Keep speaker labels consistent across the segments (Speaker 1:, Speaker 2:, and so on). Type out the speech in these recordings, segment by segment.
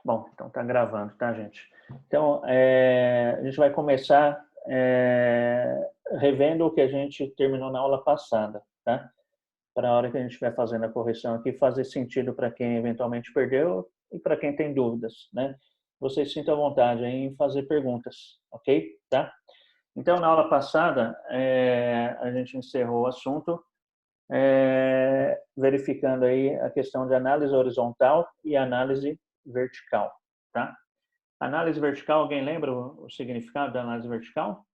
Speaker 1: Bom, então tá gravando, tá, gente? Então, a gente vai começar revendo o que a gente terminou na aula passada, tá? Para a hora que a gente estiver fazendo a correção aqui, fazer sentido para quem eventualmente perdeu e para quem tem dúvidas, né? Vocês sintam à vontade em fazer perguntas, ok? Tá? Então, na aula passada, a gente encerrou o assunto verificando aí a questão de análise horizontal e análise vertical, tá? Análise vertical, alguém lembra o significado da análise vertical?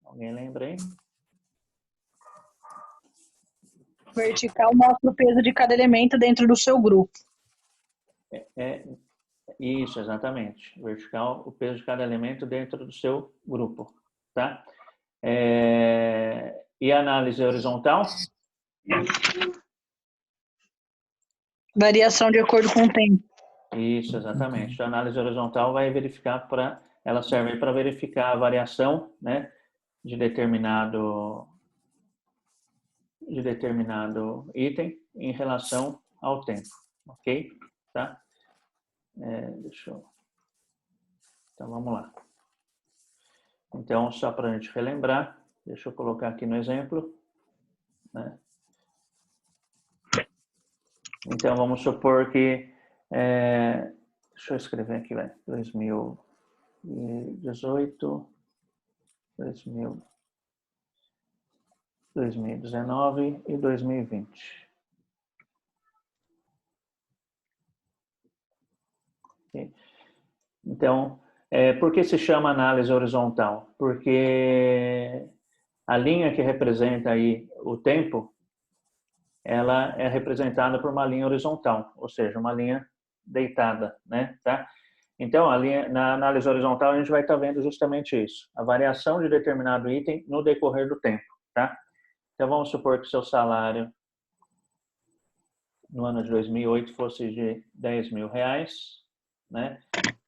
Speaker 1: Alguém lembra aí?
Speaker 2: Vertical mostra o peso de cada elemento dentro do seu grupo.
Speaker 1: Isso, exatamente. Vertical, o peso de cada elemento dentro do seu grupo, tá? E a análise horizontal?
Speaker 2: Variação de acordo com o tempo.
Speaker 1: Isso, exatamente. Então, a análise horizontal vai verificar ela serve para verificar a variação, né, de determinado item em relação ao tempo, ok? Tá? Então, vamos lá. Então, só para a gente relembrar, deixa eu colocar aqui no exemplo, né? Então, vamos supor que, deixa eu escrever aqui, 2018, 2019 e 2020. Okay? Então, por que se chama análise horizontal? Porque a linha que representa aí o tempo, ela é representada por uma linha horizontal, ou seja, uma linha deitada, né? Tá? Então, na análise horizontal, a gente vai estar vendo justamente isso, a variação de determinado item no decorrer do tempo, tá? Então, vamos supor que seu salário no ano de 2008 fosse de R$10.000, né?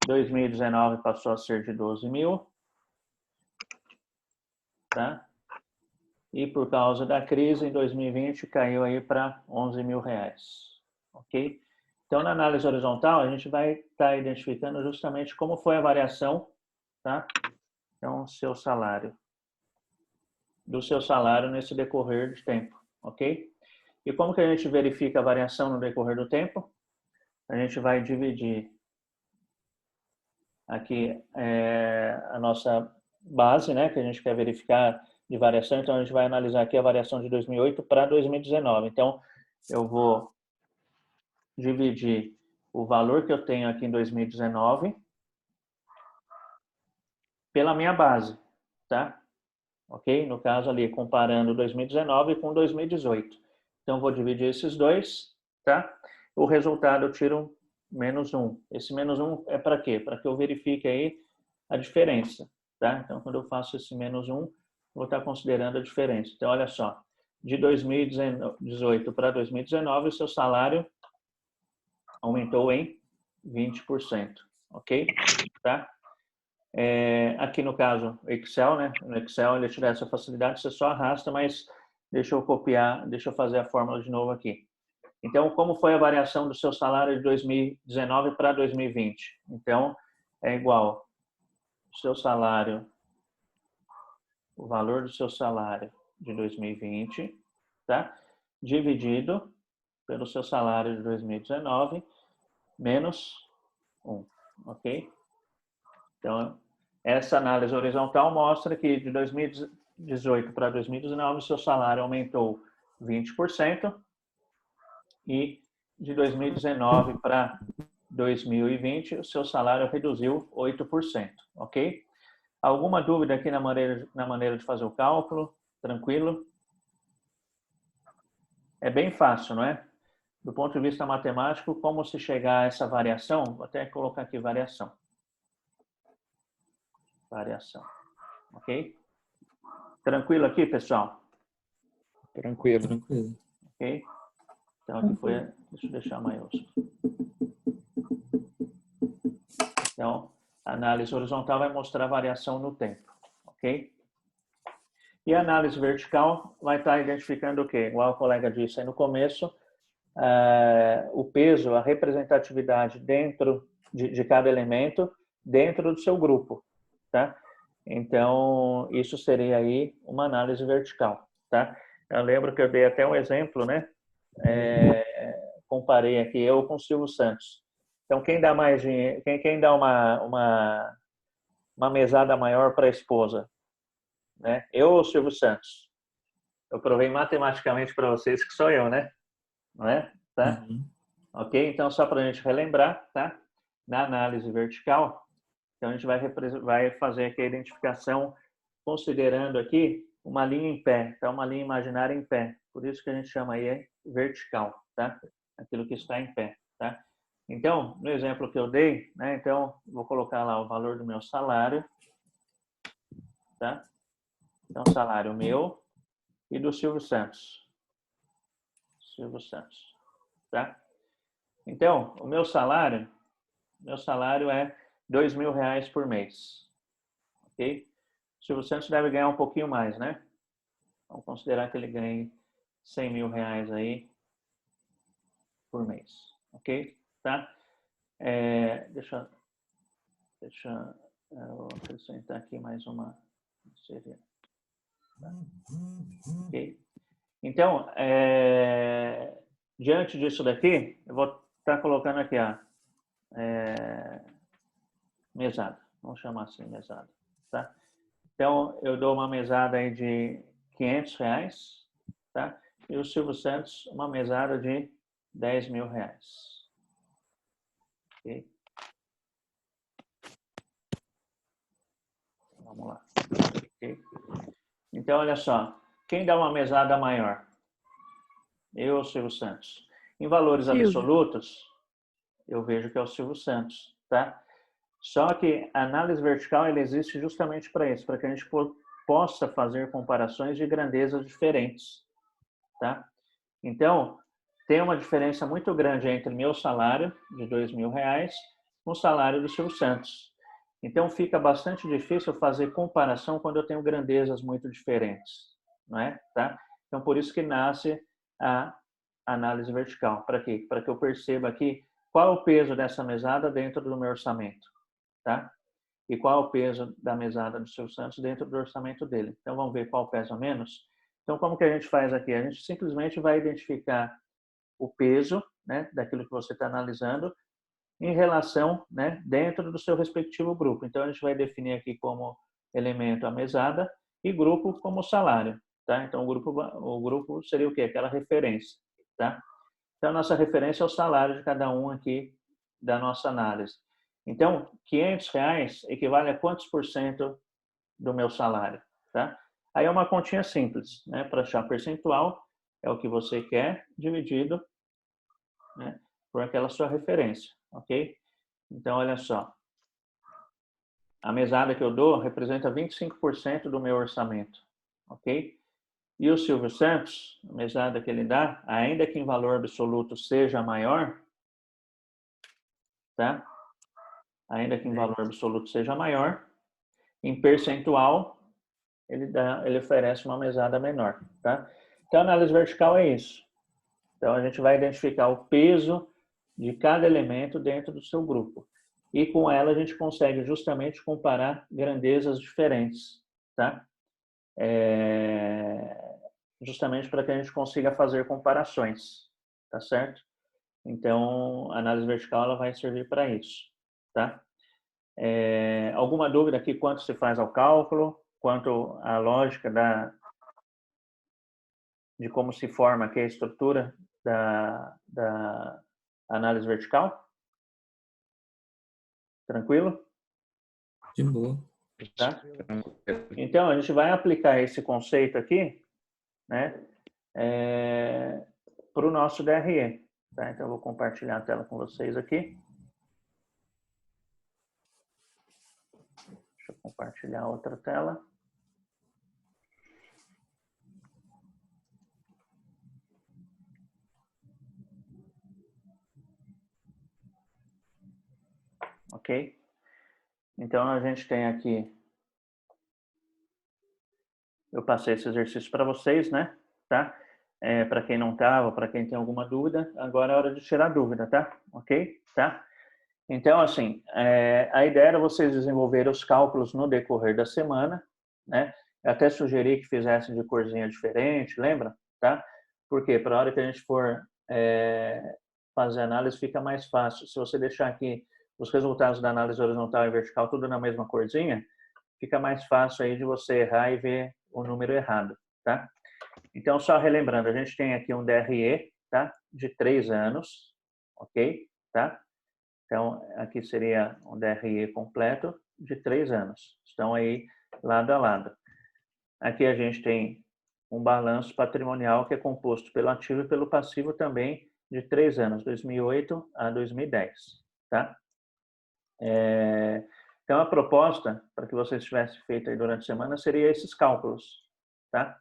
Speaker 1: 2019 passou a ser de 12.000, tá? E por causa da crise, em 2020 caiu aí para R$11.000, ok? Então, na análise horizontal, a gente vai estar identificando justamente como foi a variação, tá? Então, do seu salário nesse decorrer de tempo, ok? E como que a gente verifica a variação no decorrer do tempo? A gente vai dividir aqui a nossa base, né, que a gente quer verificar de variação. Então, a gente vai analisar aqui a variação de 2008 para 2019. Então, eu vou dividir o valor que eu tenho aqui em 2019 pela minha base, tá? Ok? No caso ali, comparando 2019 com 2018. Então, vou dividir esses dois, tá? O resultado eu tiro -1. Esse -1 é para quê? Para que eu verifique aí a diferença, tá? Então, quando eu faço esse -1, vou estar considerando a diferença. Então, olha só, de 2018 para 2019, o seu salário aumentou em 20%, ok? Tá? Aqui no caso, Excel, né? No Excel ele te dá essa facilidade, você só arrasta, mas deixa eu copiar, deixa eu fazer a fórmula de novo aqui. Então, como foi a variação do seu salário de 2019 para 2020? Então, é igual seu salário, o valor do seu salário de 2020, tá? Dividido pelo seu salário de 2019 menos 1, ok? Então, essa análise horizontal mostra que de 2018 para 2019 o seu salário aumentou 20% e de 2019 para 2020 o seu salário reduziu 8%, ok? Alguma dúvida aqui na maneira de fazer o cálculo? Tranquilo? É bem fácil, não é? Do ponto de vista matemático, como se chegar a essa variação? Vou até colocar aqui variação. Variação. Ok? Tranquilo aqui, pessoal?
Speaker 3: Tranquilo.
Speaker 1: Ok? Então, aqui foi... Deixa eu deixar maiúsculo. Então, a análise horizontal vai mostrar a variação no tempo. Ok? E a análise vertical vai estar identificando o quê? Igual o colega disse aí no começo, o peso, a representatividade dentro de cada elemento dentro do seu grupo, tá? Então, isso seria aí uma análise vertical, tá? Eu lembro que eu dei até um exemplo, né? Comparei aqui eu com o Silvio Santos. Então, quem dá mais dinheiro, quem dá uma mesada maior para a esposa, né? Eu ou o Silvio Santos? Eu provei matematicamente para vocês que sou eu, né? Não é? Tá?
Speaker 3: Uhum.
Speaker 1: Ok? Então, só para a gente relembrar, tá? Na análise vertical, então a gente vai fazer aqui a identificação considerando aqui uma linha em pé, tá? Uma linha imaginária em pé. Por isso que a gente chama aí vertical, tá? Aquilo que está em pé, tá? Então, no exemplo que eu dei, né? Então, vou colocar lá o valor do meu salário, tá? Então, salário meu e do Silvio Santos. Silvio Santos, tá? Então, o meu salário é R$ 2.000 por mês, ok? O Silvio Santos deve ganhar um pouquinho mais, né? Vamos considerar que ele ganhe R$ 100.000 aí por mês, ok? Tá? Deixa eu acrescentar aqui mais uma. Ok? Então, diante disso daqui, eu vou estar colocando aqui a mesada. Vamos chamar assim, mesada, tá? Então, eu dou uma mesada aí de R$ 500, tá? E o Silvio Santos, uma mesada de R$ 10.000. Ok? Vamos lá. Okay? Então, olha só. Quem dá uma mesada maior? Eu ou o Silvio Santos? Em valores
Speaker 2: Silvio.
Speaker 1: absolutos, eu vejo que é o Silvio Santos, tá? Só que a análise vertical ela existe justamente para isso, para que a gente possa fazer comparações de grandezas diferentes, tá? Então, tem uma diferença muito grande entre meu salário de R$ 2.000 com o salário do Silvio Santos. Então, fica bastante difícil fazer comparação quando eu tenho grandezas muito diferentes, não é? Tá? Então, por isso que nasce a análise vertical. Para quê? Para que eu perceba aqui qual é o peso dessa mesada dentro do meu orçamento, tá? E qual é o peso da mesada do Silvio Santos dentro do orçamento dele. Então, vamos ver qual pesa menos. Então, como que a gente faz aqui? A gente simplesmente vai identificar o peso, né, daquilo que você está analisando em relação, né, dentro do seu respectivo grupo. Então, a gente vai definir aqui como elemento a mesada e grupo como salário, tá? Então, o grupo seria o quê? Aquela referência, tá? Então, a nossa referência é o salário de cada um aqui da nossa análise. Então, R$ 500 equivale a quantos por cento do meu salário, tá? Aí é uma continha simples, né? Para achar percentual, é o que você quer dividido, né, por aquela sua referência, ok? Então, olha só. A mesada que eu dou representa 25% do meu orçamento, ok? E o Silvio Santos, a mesada que ele dá, ainda que em valor absoluto seja maior, tá? Ainda que em valor absoluto seja maior, em percentual, ele oferece uma mesada menor, tá? Então, a análise vertical é isso. Então, a gente vai identificar o peso de cada elemento dentro do seu grupo. E com ela, a gente consegue justamente comparar grandezas diferentes, tá? Justamente para que a gente consiga fazer comparações, tá certo? Então, a análise vertical ela vai servir para isso, tá? Alguma dúvida aqui quanto se faz ao cálculo, quanto à lógica de como se forma aqui a estrutura da análise vertical? Tranquilo?
Speaker 3: De boa.
Speaker 1: Tá? Então, a gente vai aplicar esse conceito aqui, né, para o nosso DRE. Tá? Então, eu vou compartilhar a tela com vocês aqui. Deixa eu compartilhar outra tela. Ok? Então, a gente tem aqui... Eu passei esse exercício para vocês, né? Tá? para quem não estava, para quem tem alguma dúvida, agora é hora de tirar dúvida, tá? Ok? Tá? Então, assim, a ideia era vocês desenvolverem os cálculos no decorrer da semana, né? Eu até sugeri que fizessem de corzinha diferente, lembra? Tá? Porque para a hora que a gente for fazer análise, fica mais fácil. Se você deixar aqui os resultados da análise horizontal e vertical tudo na mesma corzinha, fica mais fácil aí de você errar e ver o número errado, tá? Então, só relembrando, a gente tem aqui um DRE, tá? De 3 anos, ok? Tá? Então, aqui seria um DRE completo de 3 anos. Estão aí lado a lado. Aqui a gente tem um balanço patrimonial que é composto pelo ativo e pelo passivo também de 3 anos, 2008 a 2010, tá? Então, a proposta, para que vocês tivessem feito aí durante a semana, seria esses cálculos, tá?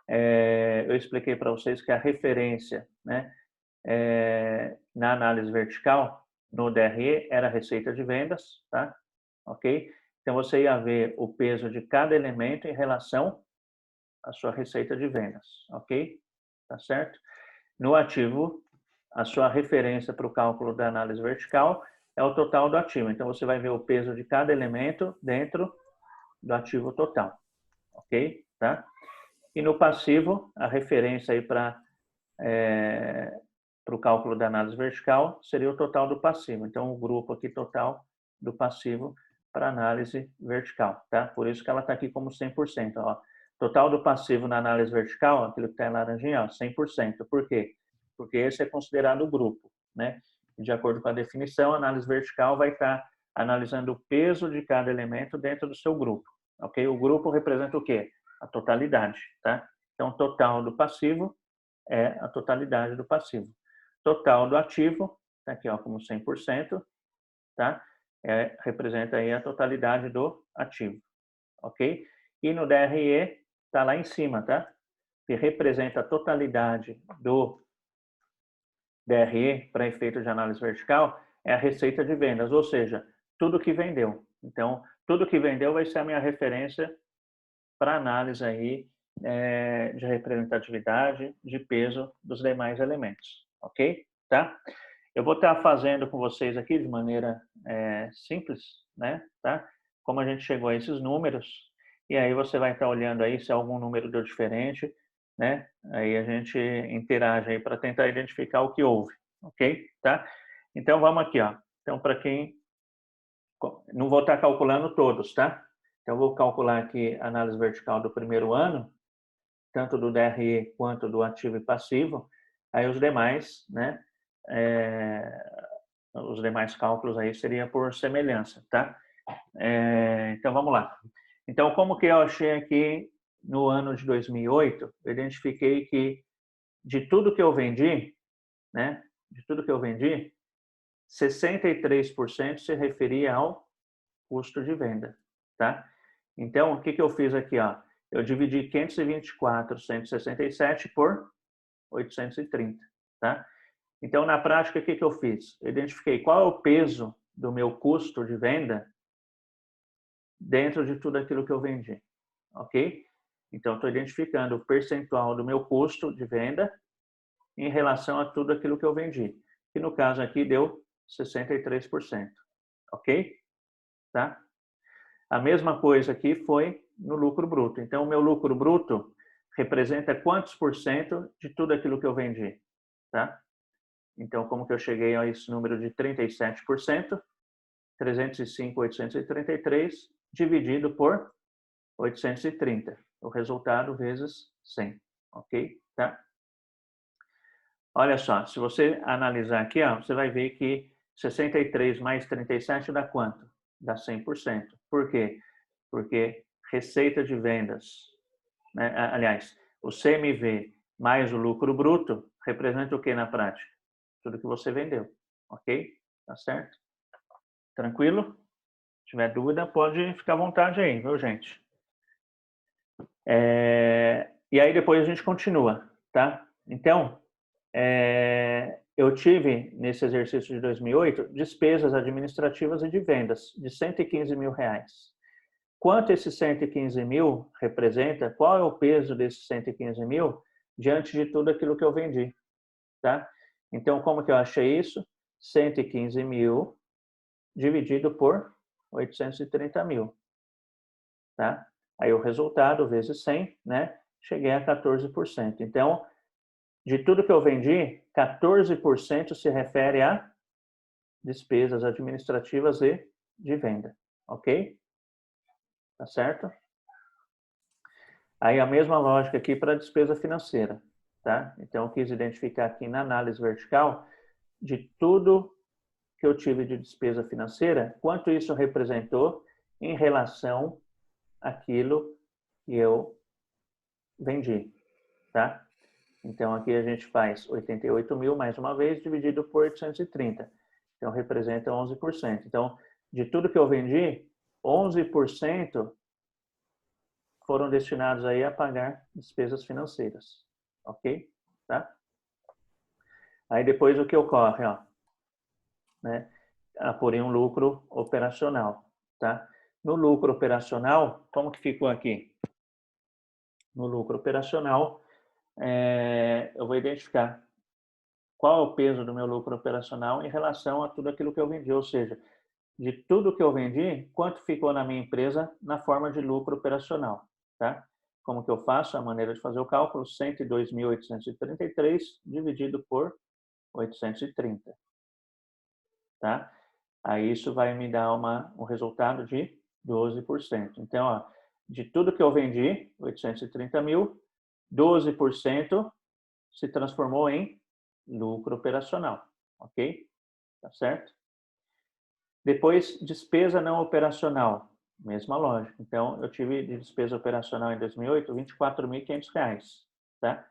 Speaker 1: Eu expliquei para vocês que a referência, né, na análise vertical, no DRE, era a receita de vendas, tá? Ok? Então, você ia ver o peso de cada elemento em relação à sua receita de vendas, ok? Tá certo? No ativo, a sua referência para o cálculo da análise vertical é o total do ativo. Então, você vai ver o peso de cada elemento dentro do ativo total, ok? Tá? E no passivo, a referência aí para o cálculo da análise vertical seria o total do passivo. Então, o grupo aqui total do passivo para análise vertical, tá? Por isso que ela está aqui como 100%. Ó. Total do passivo na análise vertical, aquilo que está em laranjinha, ó, 100%. Por quê? Porque esse é considerado o grupo, né? De acordo com a definição, a análise vertical vai estar analisando o peso de cada elemento dentro do seu grupo, ok? O grupo representa o quê? A totalidade, tá? Então, o total do passivo é a totalidade do passivo. Total do ativo, tá aqui ó, como 100%, tá? Representa aí a totalidade do ativo, ok? E no DRE, tá lá em cima, tá? Que representa a totalidade do DRE para efeito de análise vertical, é a receita de vendas, ou seja, tudo que vendeu. Então, tudo que vendeu vai ser a minha referência para análise aí de representatividade, de peso dos demais elementos, ok? Tá? Eu vou estar fazendo com vocês aqui de maneira simples, né? Tá? Como a gente chegou a esses números, e aí você vai estar olhando aí se algum número deu diferente, né? Aí a gente interage aí para tentar identificar o que houve, ok? Tá? Então vamos aqui, ó. Então para quem não vou estar calculando todos, tá? Então vou calcular aqui a análise vertical do primeiro ano, tanto do DRE quanto do ativo e passivo. Aí os demais, né? Os demais cálculos aí seria por semelhança, tá? Então vamos lá. Então como que eu achei aqui no ano de 2008, eu identifiquei que de tudo que eu vendi, né? De tudo que eu vendi, 63% se referia ao custo de venda, tá? Então, o que eu fiz aqui, ó? Eu dividi 524.167 por 830, tá? Então, na prática, o que eu fiz? Eu identifiquei qual é o peso do meu custo de venda dentro de tudo aquilo que eu vendi, ok? Então, estou identificando o percentual do meu custo de venda em relação a tudo aquilo que eu vendi, que no caso aqui deu 63%, ok? Tá? A mesma coisa aqui foi no lucro bruto. Então, o meu lucro bruto representa quantos por cento de tudo aquilo que eu vendi, tá? Então, como que eu cheguei a esse número de 37%? 305.833 dividido por 830. O resultado vezes 100, ok? Tá? Olha só, se você analisar aqui, ó, você vai ver que 63 mais 37 dá quanto? Dá 100%. Por quê? Porque receita de vendas, né? Aliás, o CMV mais o lucro bruto representa o que na prática? Tudo que você vendeu, ok? Tá certo? Tranquilo? Se tiver dúvida, pode ficar à vontade aí, viu, gente? E aí depois a gente continua, tá? Então, eu tive, nesse exercício de 2008, despesas administrativas e de vendas de R$115 mil. Quanto esse 115 mil representa? Qual é o peso desses 115 mil diante de tudo aquilo que eu vendi, tá? Então, como que eu achei isso? 115 mil dividido por 830 mil, tá? Aí o resultado vezes 100, né? Cheguei a 14%. Então, de tudo que eu vendi, 14% se refere a despesas administrativas e de venda, ok? Tá certo? Aí a mesma lógica aqui para a despesa financeira, tá? Então eu quis identificar aqui na análise vertical de tudo que eu tive de despesa financeira, quanto isso representou em relação àquilo que eu vendi, tá? Então aqui a gente faz 88 mil, mais uma vez, dividido por 830. Então representa 11%. Então, de tudo que eu vendi, 11% foram destinados aí a pagar despesas financeiras, ok? Tá? Aí depois o que ocorre, ó, né? Apurei um lucro operacional, tá? No lucro operacional, como que ficou aqui? No lucro operacional, eu vou identificar qual é o peso do meu lucro operacional em relação a tudo aquilo que eu vendi, ou seja, de tudo que eu vendi, quanto ficou na minha empresa na forma de lucro operacional, tá? Como que eu faço? A maneira de fazer o cálculo, 102.833 dividido por 830, tá? Aí isso vai me dar um resultado de 12%. Então, ó, de tudo que eu vendi, 830 mil, 12% se transformou em lucro operacional, ok? Tá certo? Depois, despesa não operacional, mesma lógica. Então, eu tive de despesa operacional em 2008, R$ 24.500, tá?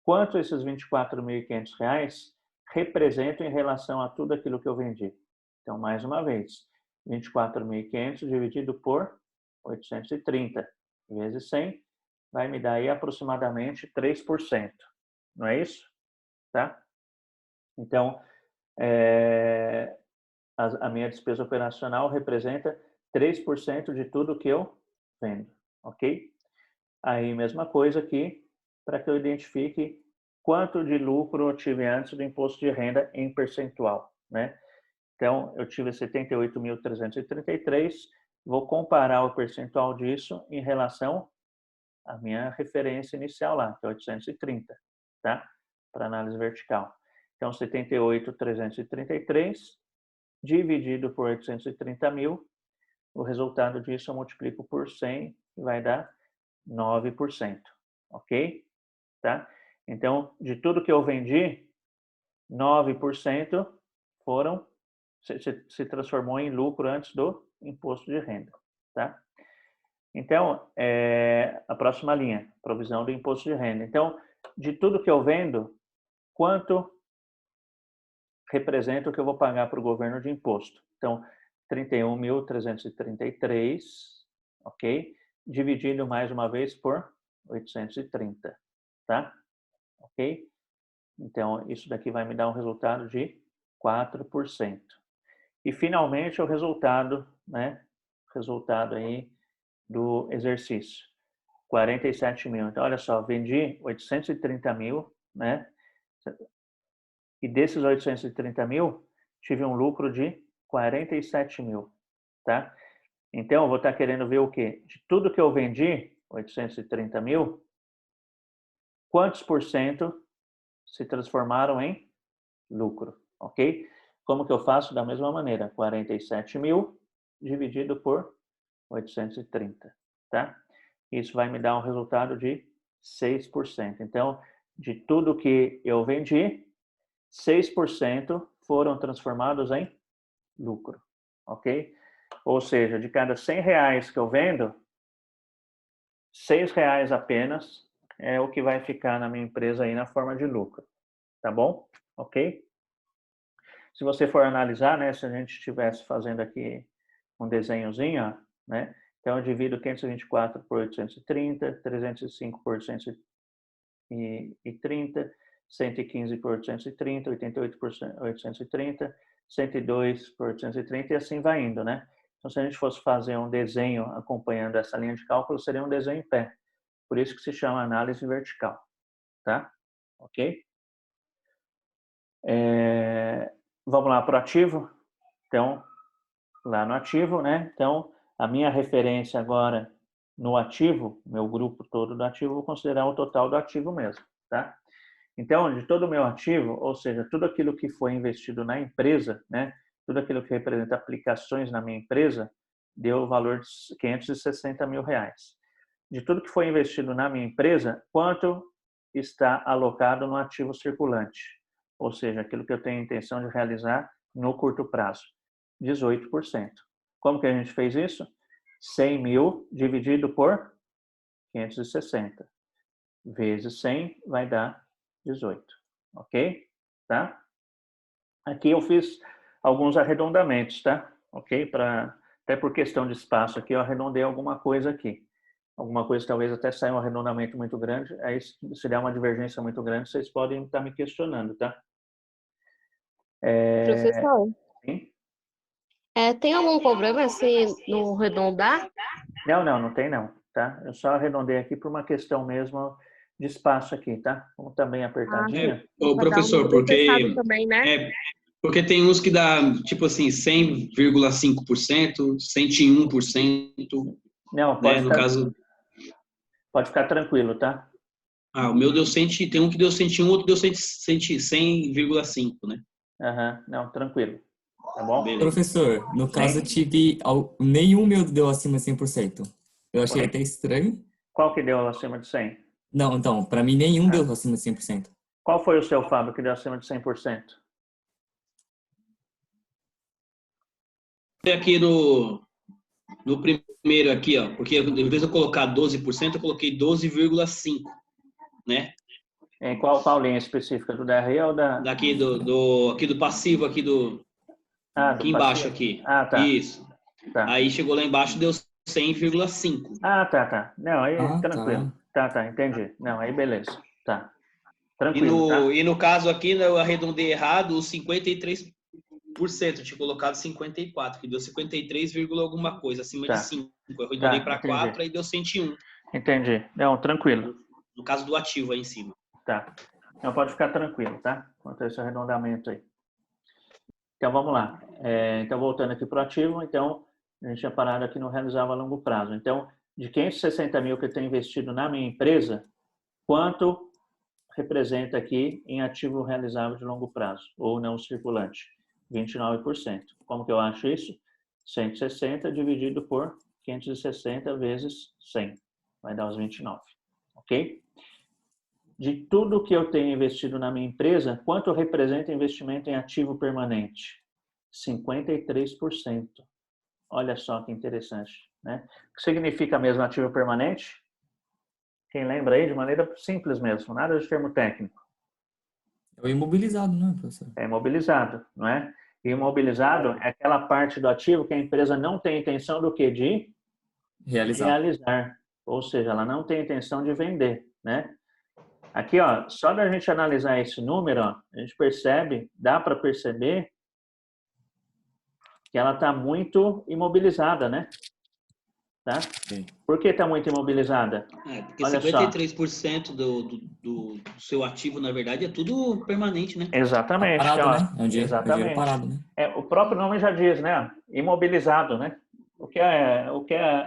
Speaker 1: Quanto esses R$ 24.500 representam em relação a tudo aquilo que eu vendi? Então, mais uma vez, 24.500 dividido por 830 vezes 100 vai me dar aí aproximadamente 3%. Não é isso? Tá? Então, a minha despesa operacional representa 3% de tudo que eu vendo, ok? Aí, mesma coisa aqui, para que eu identifique quanto de lucro eu tive antes do imposto de renda em percentual, né? Então, eu tive 78.333, vou comparar o percentual disso em relação à minha referência inicial lá, que é 830, tá? Para análise vertical. Então, 78.333 dividido por 830 mil, o resultado disso eu multiplico por 100 e vai dar 9%, ok? Tá? Então, de tudo que eu vendi, 9% foram se transformou em lucro antes do imposto de renda, tá? Então, a próxima linha, provisão do imposto de renda. Então, de tudo que eu vendo, quanto representa o que eu vou pagar para o governo de imposto? Então, 31.333, ok? Dividido mais uma vez por 830, tá? Ok? Então, isso daqui vai me dar um resultado de 4%. E, finalmente, o resultado, né? Resultado aí do exercício. 47 mil. Então, olha só, vendi 830 mil, né? E desses 830 mil, tive um lucro de 47 mil, tá? Então, eu vou estar querendo ver o quê? De tudo que eu vendi, 830 mil, quantos por cento se transformaram em lucro, ok? Como que eu faço? Da mesma maneira, 47 mil dividido por 830, tá? Isso vai me dar um resultado de 6%. Então, de tudo que eu vendi, 6% foram transformados em lucro, ok? Ou seja, de cada 100 reais que eu vendo, 6 reais apenas é o que vai ficar na minha empresa aí na forma de lucro, tá bom? Ok? Se você for analisar, né, se a gente estivesse fazendo aqui um desenhozinho, ó, né? Então, eu divido 524 por 830, 305 por 130, 115 por 830, 88 por 830, 102 por 830 e assim vai indo, né? Então, se a gente fosse fazer um desenho acompanhando essa linha de cálculo, seria um desenho em pé. Por isso que se chama análise vertical. tá? Ok? Vamos lá para o ativo. Então, lá no ativo, né? Então, a minha referência agora no ativo, meu grupo todo do ativo, vou considerar o total do ativo mesmo, tá? Então, de todo o meu ativo, ou seja, tudo aquilo que foi investido na empresa, né? Tudo aquilo que representa aplicações na minha empresa, deu o valor de 560 mil reais. De tudo que foi investido na minha empresa, quanto está alocado no ativo circulante? Ou seja, aquilo que eu tenho a intenção de realizar no curto prazo. 18%. Como que a gente fez isso? 100 mil dividido por 560. Vezes 100 vai dar 18. Ok? Tá? Aqui eu fiz alguns arredondamentos, tá? Ok? Até por questão de espaço aqui, eu arredondei alguma coisa aqui. Alguma coisa talvez até saia um arredondamento muito grande. Aí, se der uma divergência muito grande, vocês podem estar me questionando, tá?
Speaker 4: Professor,
Speaker 1: Sim?
Speaker 4: tem algum problema se não arredondar?
Speaker 1: Não tem não, tá? Eu só arredondei aqui por uma questão mesmo de espaço aqui, tá? Como tá bem apertadinho.
Speaker 5: Ô,
Speaker 4: Pra dar um
Speaker 5: professor,
Speaker 4: necessário também, né?
Speaker 5: porque tem uns que dá, tipo assim, 100,5%, 101%,
Speaker 1: Não,
Speaker 5: né? No caso,
Speaker 1: pode ficar tranquilo, tá?
Speaker 5: o meu deu 100, tem um que deu 101, outro deu 100,5, né?
Speaker 1: Não, tranquilo. Tá bom?
Speaker 5: Beleza.
Speaker 3: Professor, no caso eu
Speaker 1: Sim.
Speaker 3: tive... Nenhum meu deu acima de 100%. Eu achei até estranho.
Speaker 1: Qual que deu acima de 100?
Speaker 3: Não, então, pra mim nenhum deu acima de 100%.
Speaker 1: Qual foi o seu, Fábio, que deu acima de 100%?
Speaker 5: Aqui no primeiro aqui, ó, porque em vez de eu colocar 12%, eu coloquei 12,5%, né?
Speaker 1: Em qual linha específica? Do DRE ou da...
Speaker 5: Daqui aqui do passivo, aqui
Speaker 1: do
Speaker 5: aqui embaixo
Speaker 1: passivo?
Speaker 5: aqui.
Speaker 1: Tá.
Speaker 5: Isso.
Speaker 1: Tá.
Speaker 5: Aí chegou lá embaixo, deu 100,5.
Speaker 1: Tá. Não, aí tranquilo.
Speaker 3: Tá.
Speaker 1: Tá, entendi. Não, aí beleza. Tá. Tranquilo, tá?
Speaker 5: E no caso aqui, eu arredondei errado os 53%. Eu tinha colocado 54, que deu 53, alguma coisa, acima de 5. Eu arredondei para 4, aí deu 101.
Speaker 1: Entendi. Não, tranquilo.
Speaker 5: No caso do ativo aí em cima.
Speaker 1: Tá. Não, pode ficar tranquilo, tá? Quanto a esse arredondamento aí. Então, vamos lá. Então, voltando aqui para o ativo, então, a gente tinha parado aqui no realizava a longo prazo. Então, de 560 mil que eu tenho investido na minha empresa, quanto representa aqui em ativo realizável de longo prazo, ou não circulante? 29%. Como que eu acho isso? 160 dividido por 560 vezes 100. Vai dar os 29. Ok? De tudo que eu tenho investido na minha empresa, quanto representa investimento em ativo permanente? 53%. Olha só que interessante, né? O que significa mesmo ativo permanente? Quem lembra aí, de maneira simples mesmo, nada de termo técnico.
Speaker 3: É o imobilizado, não é, professor?
Speaker 1: É imobilizado, não é? E imobilizado é aquela parte do ativo que a empresa não tem intenção do quê? De realizar. Ou seja, ela não tem intenção de vender, né? Aqui, ó, só da gente analisar esse número, ó, a gente percebe, dá para perceber que ela está muito imobilizada, né? Tá?
Speaker 3: Sim.
Speaker 1: Por que está muito imobilizada?
Speaker 5: Porque
Speaker 1: Olha
Speaker 5: 53% do seu ativo, na verdade, é tudo permanente, né?
Speaker 1: Exatamente.
Speaker 3: Tá parado,
Speaker 1: ó,
Speaker 3: né? É um dinheiro parado, né?
Speaker 1: O próprio nome já diz, né? Imobilizado, né? O que é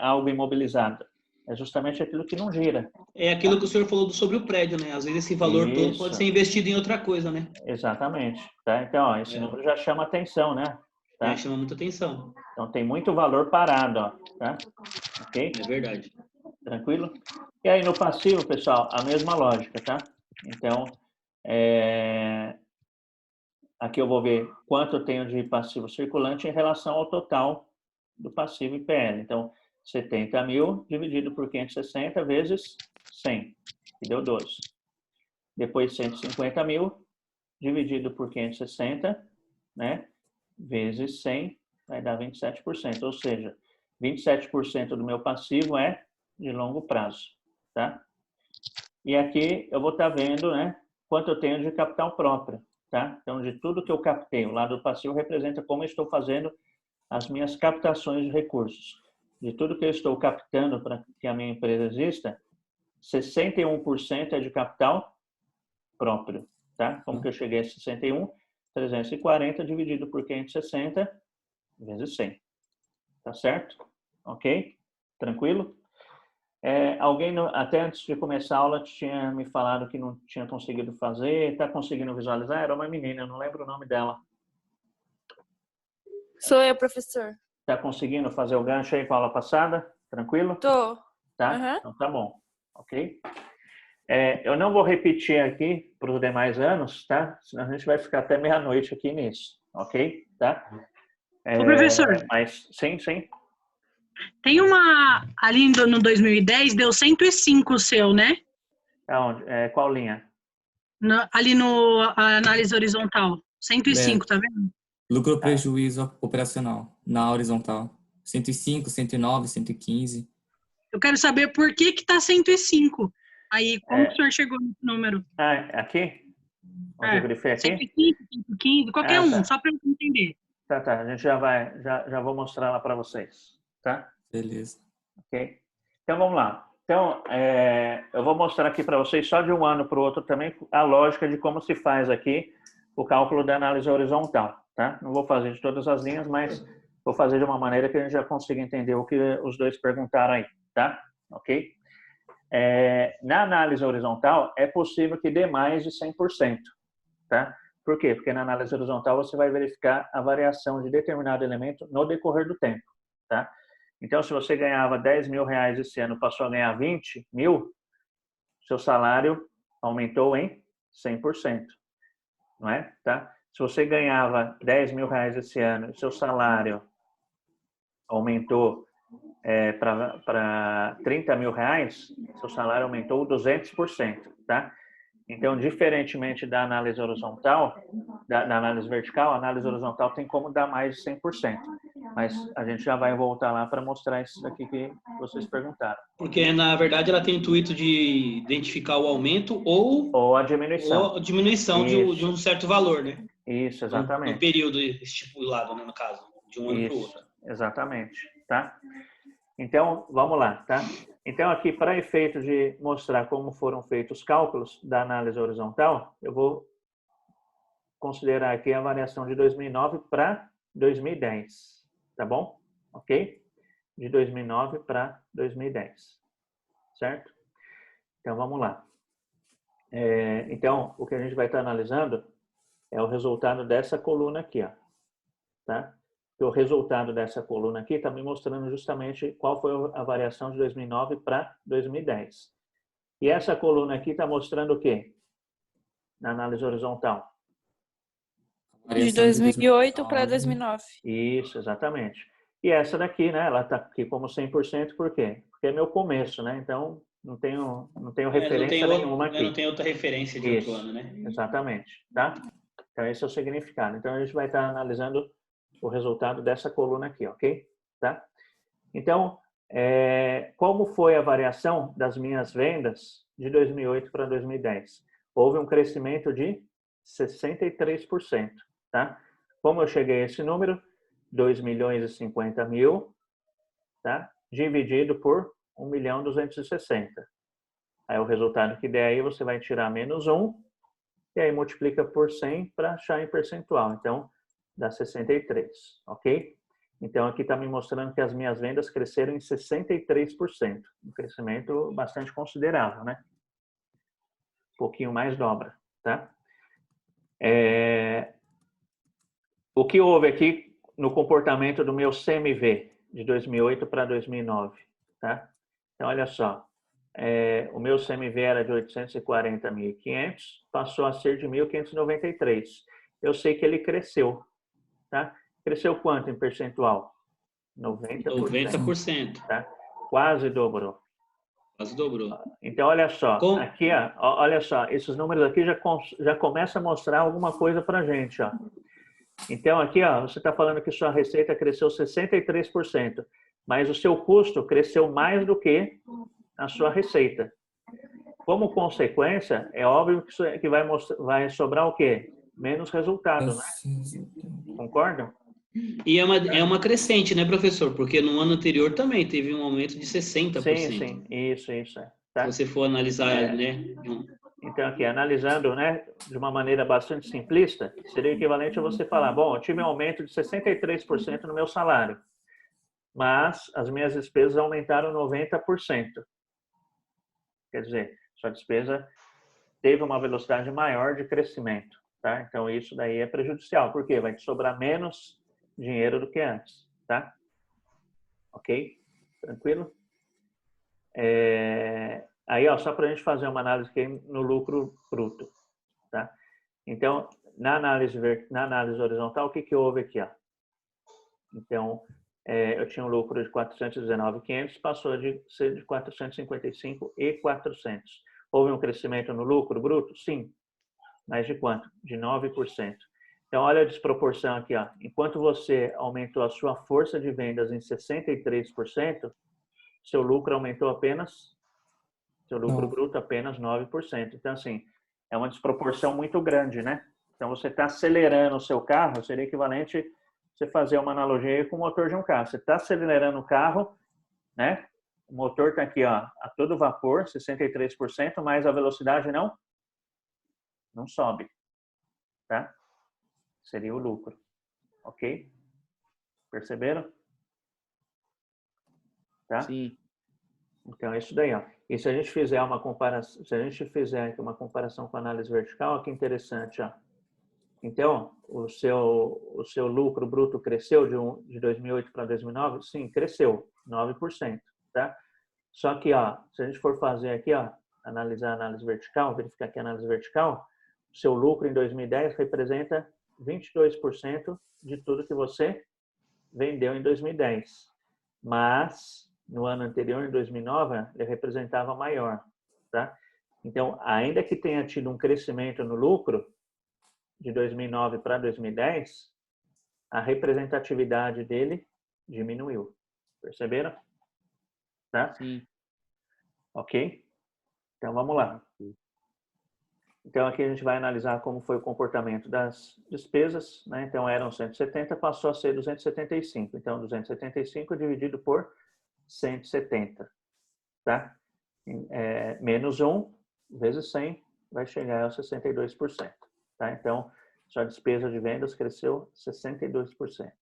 Speaker 1: algo imobilizado? É justamente aquilo que não gira.
Speaker 5: É aquilo que o senhor falou sobre o prédio, né? Às vezes esse valor todo pode ser investido em outra coisa, né?
Speaker 1: Exatamente. Tá? Então, ó, esse número já chama atenção, né? Tá?
Speaker 5: Chama muita atenção.
Speaker 1: Então, tem muito valor parado, ó. Tá? Ok?
Speaker 5: É verdade.
Speaker 1: Tranquilo? E aí, no passivo, pessoal, a mesma lógica, tá? Então, aqui eu vou ver quanto eu tenho de passivo circulante em relação ao total do passivo IPL. Então, 70 mil dividido por 560 vezes 100, que deu 12. Depois, 150 mil dividido por 560, né, vezes 100, vai dar 27%. Ou seja, 27% do meu passivo é de longo prazo, tá? E aqui eu vou estar vendo, né, quanto eu tenho de capital próprio, tá? Então, de tudo que eu captei, o lado passivo representa como eu estou fazendo as minhas captações de recursos. De tudo que eu estou captando para que a minha empresa exista, 61% é de capital próprio, tá? Como que eu cheguei a 61? 340 dividido por 560 vezes 100. Tá certo? Ok? Tranquilo? Alguém, até antes de começar a aula, tinha me falado que não tinha conseguido fazer. Está conseguindo visualizar? Era uma menina, eu não lembro o nome dela.
Speaker 6: Sou eu, professor.
Speaker 1: Está conseguindo fazer o gancho aí com a aula passada? Tranquilo?
Speaker 6: Tô.
Speaker 1: Tá?
Speaker 6: Uhum.
Speaker 1: Então tá bom. Ok? Eu não vou repetir aqui para os demais anos, tá? Senão a gente vai ficar até meia-noite aqui nisso. Ok? Tá?
Speaker 2: Ô, professor.
Speaker 1: Mas, sim.
Speaker 2: Tem uma, ali no 2010, deu 105 o seu, né?
Speaker 1: Aonde? Qual linha?
Speaker 2: Ali no análise horizontal. 105, tá vendo?
Speaker 3: Lucro prejuízo operacional, na horizontal. 105, 109, 115.
Speaker 2: Eu quero saber por que tá 105. Aí, como que o senhor chegou nesse número?
Speaker 1: Aqui? Onde eu grifei aqui?
Speaker 2: 105, 115, qualquer um, só para eu entender.
Speaker 1: Tá. A gente já vou mostrar lá para vocês, tá?
Speaker 3: Beleza.
Speaker 1: Ok? Então, vamos lá. Então, eu vou mostrar aqui para vocês, só de um ano para o outro também, a lógica de como se faz aqui o cálculo da análise horizontal, tá? Não vou fazer de todas as linhas, mas vou fazer de uma maneira que a gente já consiga entender o que os dois perguntaram aí, tá? Ok? Na análise horizontal, é possível que dê mais de 100%, tá? Por quê? Porque na análise horizontal você vai verificar a variação de determinado elemento no decorrer do tempo, tá? Então, se você ganhava 10 mil reais esse ano, passou a ganhar 20 mil, seu salário aumentou em 100%, não é? Tá? Se você ganhava 10 mil reais esse ano e seu salário aumentou para 30 mil reais, seu salário aumentou 200%, tá? Então, diferentemente da análise horizontal, da análise vertical, a análise horizontal tem como dar mais de 100%. Mas a gente já vai voltar lá para mostrar isso aqui que vocês perguntaram.
Speaker 5: Porque, na verdade, ela tem o intuito de identificar o aumento ou
Speaker 1: a diminuição.
Speaker 5: Ou a diminuição de um certo valor, né?
Speaker 1: Isso, exatamente.
Speaker 5: No período estipulado, né, no caso, de um ano para o outro.
Speaker 1: Exatamente, tá? Então, vamos lá, tá? Então, aqui, para efeito de mostrar como foram feitos os cálculos da análise horizontal, eu vou considerar aqui a variação de 2009 para 2010, tá bom? Ok? De 2009 para 2010, certo? Então, vamos lá. Então, o que a gente vai estar analisando é o resultado dessa coluna aqui, ó, tá? O resultado dessa coluna aqui está me mostrando justamente qual foi a variação de 2009 para 2010. E essa coluna aqui está mostrando o quê? Na análise horizontal.
Speaker 6: De 2008 para 2009.
Speaker 1: Isso, exatamente. E essa daqui, né, ela está aqui como 100%, por quê? Porque é meu começo, né? Então, não tenho referência nenhuma aqui.
Speaker 5: Não tem outra referência de outro ano, né?
Speaker 1: Exatamente, tá? Então, esse é o significado. Então, a gente vai estar analisando o resultado dessa coluna aqui, ok? Tá? Então, como foi a variação das minhas vendas de 2008 para 2010? Houve um crescimento de 63%, tá? Como eu cheguei a esse número? 2.050.000, tá? Dividido por 1.260.000. Aí o resultado que der aí, você vai tirar menos 1, e aí multiplica por 100 para achar em percentual. Então, dá 63, ok? Então, aqui está me mostrando que as minhas vendas cresceram em 63%. Um crescimento bastante considerável, né? Um pouquinho mais dobra, tá? O que houve aqui no comportamento do meu CMV de 2008 para 2009, tá? Então, olha só. O meu CMV era de 840.500, passou a ser de 1.593. Eu sei que ele cresceu, tá? Cresceu quanto em percentual? 90%. Tá? Quase dobrou.
Speaker 5: Quase dobrou.
Speaker 1: Então, olha só. Aqui, ó, olha só. Esses números aqui já começam a mostrar alguma coisa para a gente, ó. Então, aqui, ó, você está falando que sua receita cresceu 63%, mas o seu custo cresceu mais do que a sua receita. Como consequência, é óbvio que vai sobrar o quê? Menos resultado, né? Concordam?
Speaker 5: E é uma crescente, né, professor? Porque no ano anterior também teve um aumento de 60%.
Speaker 1: Sim, isso.
Speaker 5: Tá? Se você for analisar, né?
Speaker 1: Então, aqui, analisando, né, de uma maneira bastante simplista, seria equivalente a você falar, bom, eu tive um aumento de 63% no meu salário, mas as minhas despesas aumentaram 90%. Quer dizer, sua despesa teve uma velocidade maior de crescimento, tá? Então, isso daí é prejudicial, porque vai te sobrar menos dinheiro do que antes, tá? Ok? Tranquilo? Aí, ó, só para a gente fazer uma análise aqui no lucro bruto, tá? Então, na análise horizontal, o que houve aqui, ó? Então, eu tinha um lucro de 419.500, passou a ser de 455.400. Houve um crescimento no lucro bruto? Sim. Mas de quanto? De 9%. Então, olha a desproporção aqui, ó. Enquanto você aumentou a sua força de vendas em 63%, seu lucro aumentou apenas, seu lucro bruto apenas 9%. Então, assim, é uma desproporção muito grande, né? Então, você está acelerando o seu carro, seria equivalente você fazer uma analogia com o motor de um carro. Você está acelerando o carro, né? O motor está aqui, ó, a todo vapor, 63%, mas a velocidade não sobe, tá? Seria o lucro, ok? Perceberam? Tá?
Speaker 5: Sim.
Speaker 1: Então, é isso daí, ó. E se a gente fizer uma comparação, se a gente fizer aqui uma comparação com a análise vertical, que interessante, ó. Então, o seu lucro bruto cresceu de 2008 para 2009? Sim, cresceu, 9%, tá? Só que, ó, se a gente for fazer aqui, ó, analisar a análise vertical, verificar aqui a análise vertical, o seu lucro em 2010 representa 22% de tudo que você vendeu em 2010. Mas, no ano anterior, em 2009, ele representava maior, tá? Então, ainda que tenha tido um crescimento no lucro, de 2009 para 2010, a representatividade dele diminuiu. Perceberam? Tá?
Speaker 5: Sim.
Speaker 1: Ok? Então, vamos lá. Então, aqui a gente vai analisar como foi o comportamento das despesas, né? Então, eram 170, passou a ser 275. Então, 275 dividido por 170, tá? Menos 1 vezes 100 vai chegar aos 62%, tá? Então, sua despesa de vendas cresceu 62%.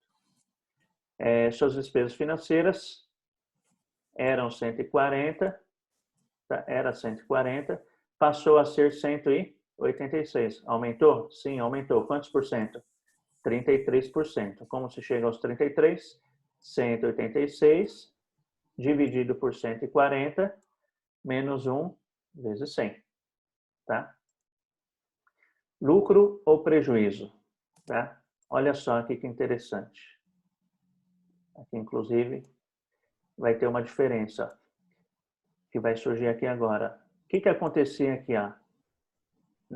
Speaker 1: Suas despesas financeiras eram 140, tá? Era 140, passou a ser 186. Aumentou? Sim, aumentou. Quantos por cento? 33%. Como se chega aos 33? 186 dividido por 140 menos 1 vezes 100, tá? Lucro ou prejuízo, tá? Olha só aqui que interessante. Aqui, inclusive, vai ter uma diferença que vai surgir aqui agora. O que acontecia aqui, ó?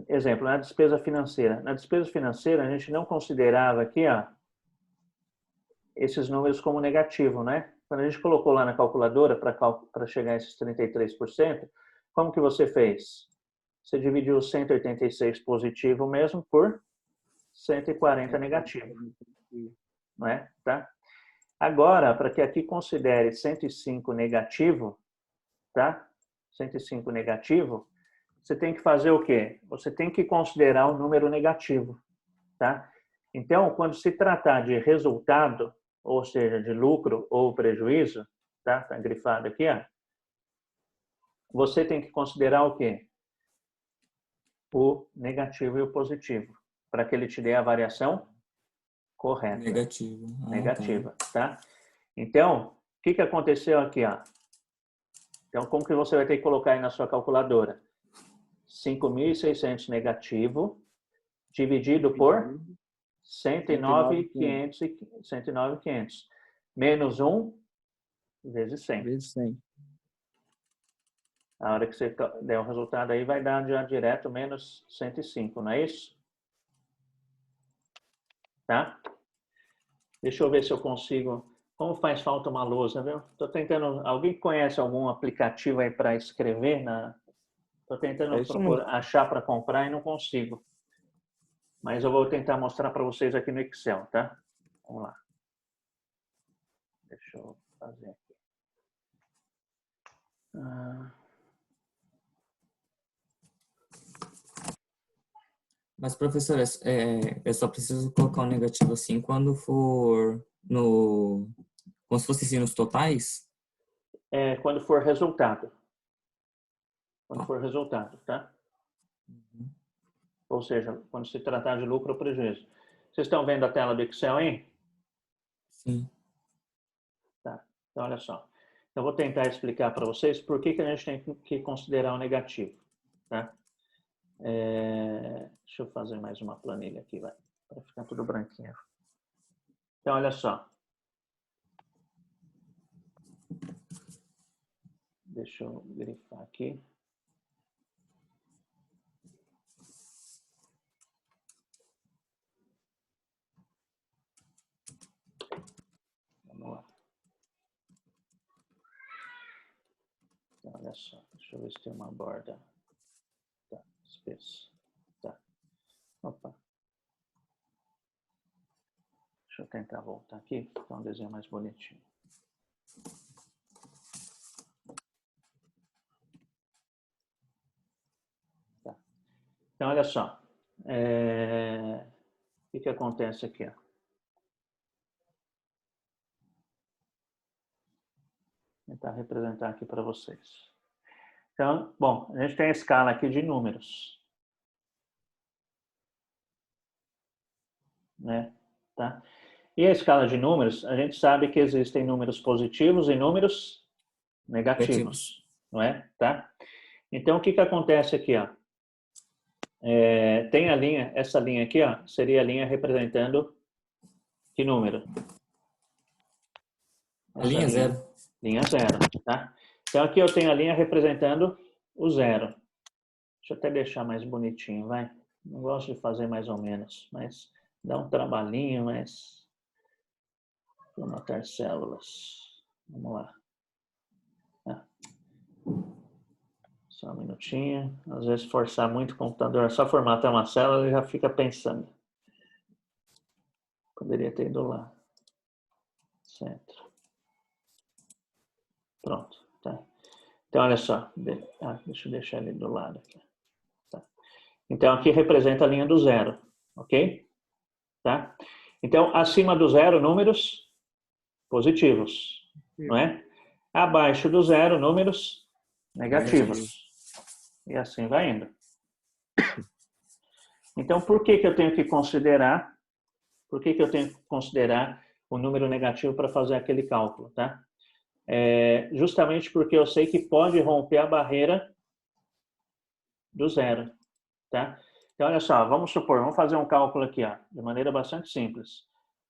Speaker 1: Exemplo, na despesa financeira. Na despesa financeira, a gente não considerava aqui, ó, esses números como negativo, né? Quando a gente colocou lá na calculadora para chegar a esses 33%, como que você fez? Você dividiu 186 positivo mesmo por 140 negativo, não é? Tá? Agora, para que aqui considere 105 negativo, tá? 105 negativo, você tem que fazer o quê? Você tem que considerar o número negativo, tá? Então, quando se tratar de resultado, ou seja, de lucro ou prejuízo, tá? Tá grifado aqui, ó. Você tem que considerar o quê? O negativo e o positivo, para que ele te dê a variação correta.
Speaker 3: Negativo.
Speaker 1: Negativa, tá? Então, o que aconteceu aqui, ó? Então, como que você vai ter que colocar aí na sua calculadora? 5.600 negativo dividido por 109.500 menos 1 vezes 100.
Speaker 7: Vezes 100.
Speaker 1: A hora que você der o resultado aí, vai dar já direto menos 105, não é isso? Tá? Deixa eu ver se eu consigo. Como faz falta uma lousa, viu? Tô tentando. Alguém conhece algum aplicativo aí para escrever? Tô tentando achar para comprar e não consigo. Mas eu vou tentar mostrar para vocês aqui no Excel, tá? Vamos lá. Deixa eu fazer aqui.
Speaker 3: Mas, professor, eu só preciso colocar um negativo assim quando for no... Como se fosse assim nos totais?
Speaker 1: Quando for resultado. Quando for resultado, tá? Ou seja, quando se tratar de lucro ou prejuízo. Vocês estão vendo a tela do Excel aí?
Speaker 3: Sim.
Speaker 1: Tá. Então, olha só. Eu vou tentar explicar para vocês por que a gente tem que considerar o negativo. Tá? Deixa eu fazer mais uma planilha aqui, vai. Para ficar tudo branquinho. Então, olha só. Deixa eu grifar aqui. Vamos lá. Então, olha só. Deixa eu ver se tem uma borda. Tá, espessa. Tá. Opa. Deixa eu tentar voltar aqui, ficar um desenho mais bonitinho. Tá. Então, olha só. O que acontece aqui? Ó? Vou tentar representar aqui para vocês. Então, bom, a gente tem a escala aqui de números. Né? Tá? E a escala de números, a gente sabe que existem números positivos e números negativos. Não é? Tá? Então, o que acontece aqui? Ó? Tem a linha, essa linha aqui, ó, seria a linha representando que número?
Speaker 3: A linha 0.
Speaker 1: Linha 0, tá? Então, aqui eu tenho a linha representando o 0. Deixa eu até deixar mais bonitinho, vai. Não gosto de fazer mais ou menos, mas dá um trabalhinho, mas... Vou anotar células. Vamos lá. Só um minutinho. Às vezes, forçar muito o computador, só formatar uma célula, ele já fica pensando. Poderia ter ido lá. Centro. Pronto. Tá. Então, olha só. Deixa eu deixar ele do lado aqui. Tá. Então, aqui representa a linha do 0. Ok? Tá? Então, acima do 0, números positivos. Não é? Abaixo do 0, números negativos. E assim vai indo. Então, por que eu tenho que considerar? Por que eu tenho que considerar o número negativo para fazer aquele cálculo, tá? Justamente porque eu sei que pode romper a barreira do 0, tá? Então, olha só, vamos supor, vamos fazer um cálculo aqui, ó, de maneira bastante simples.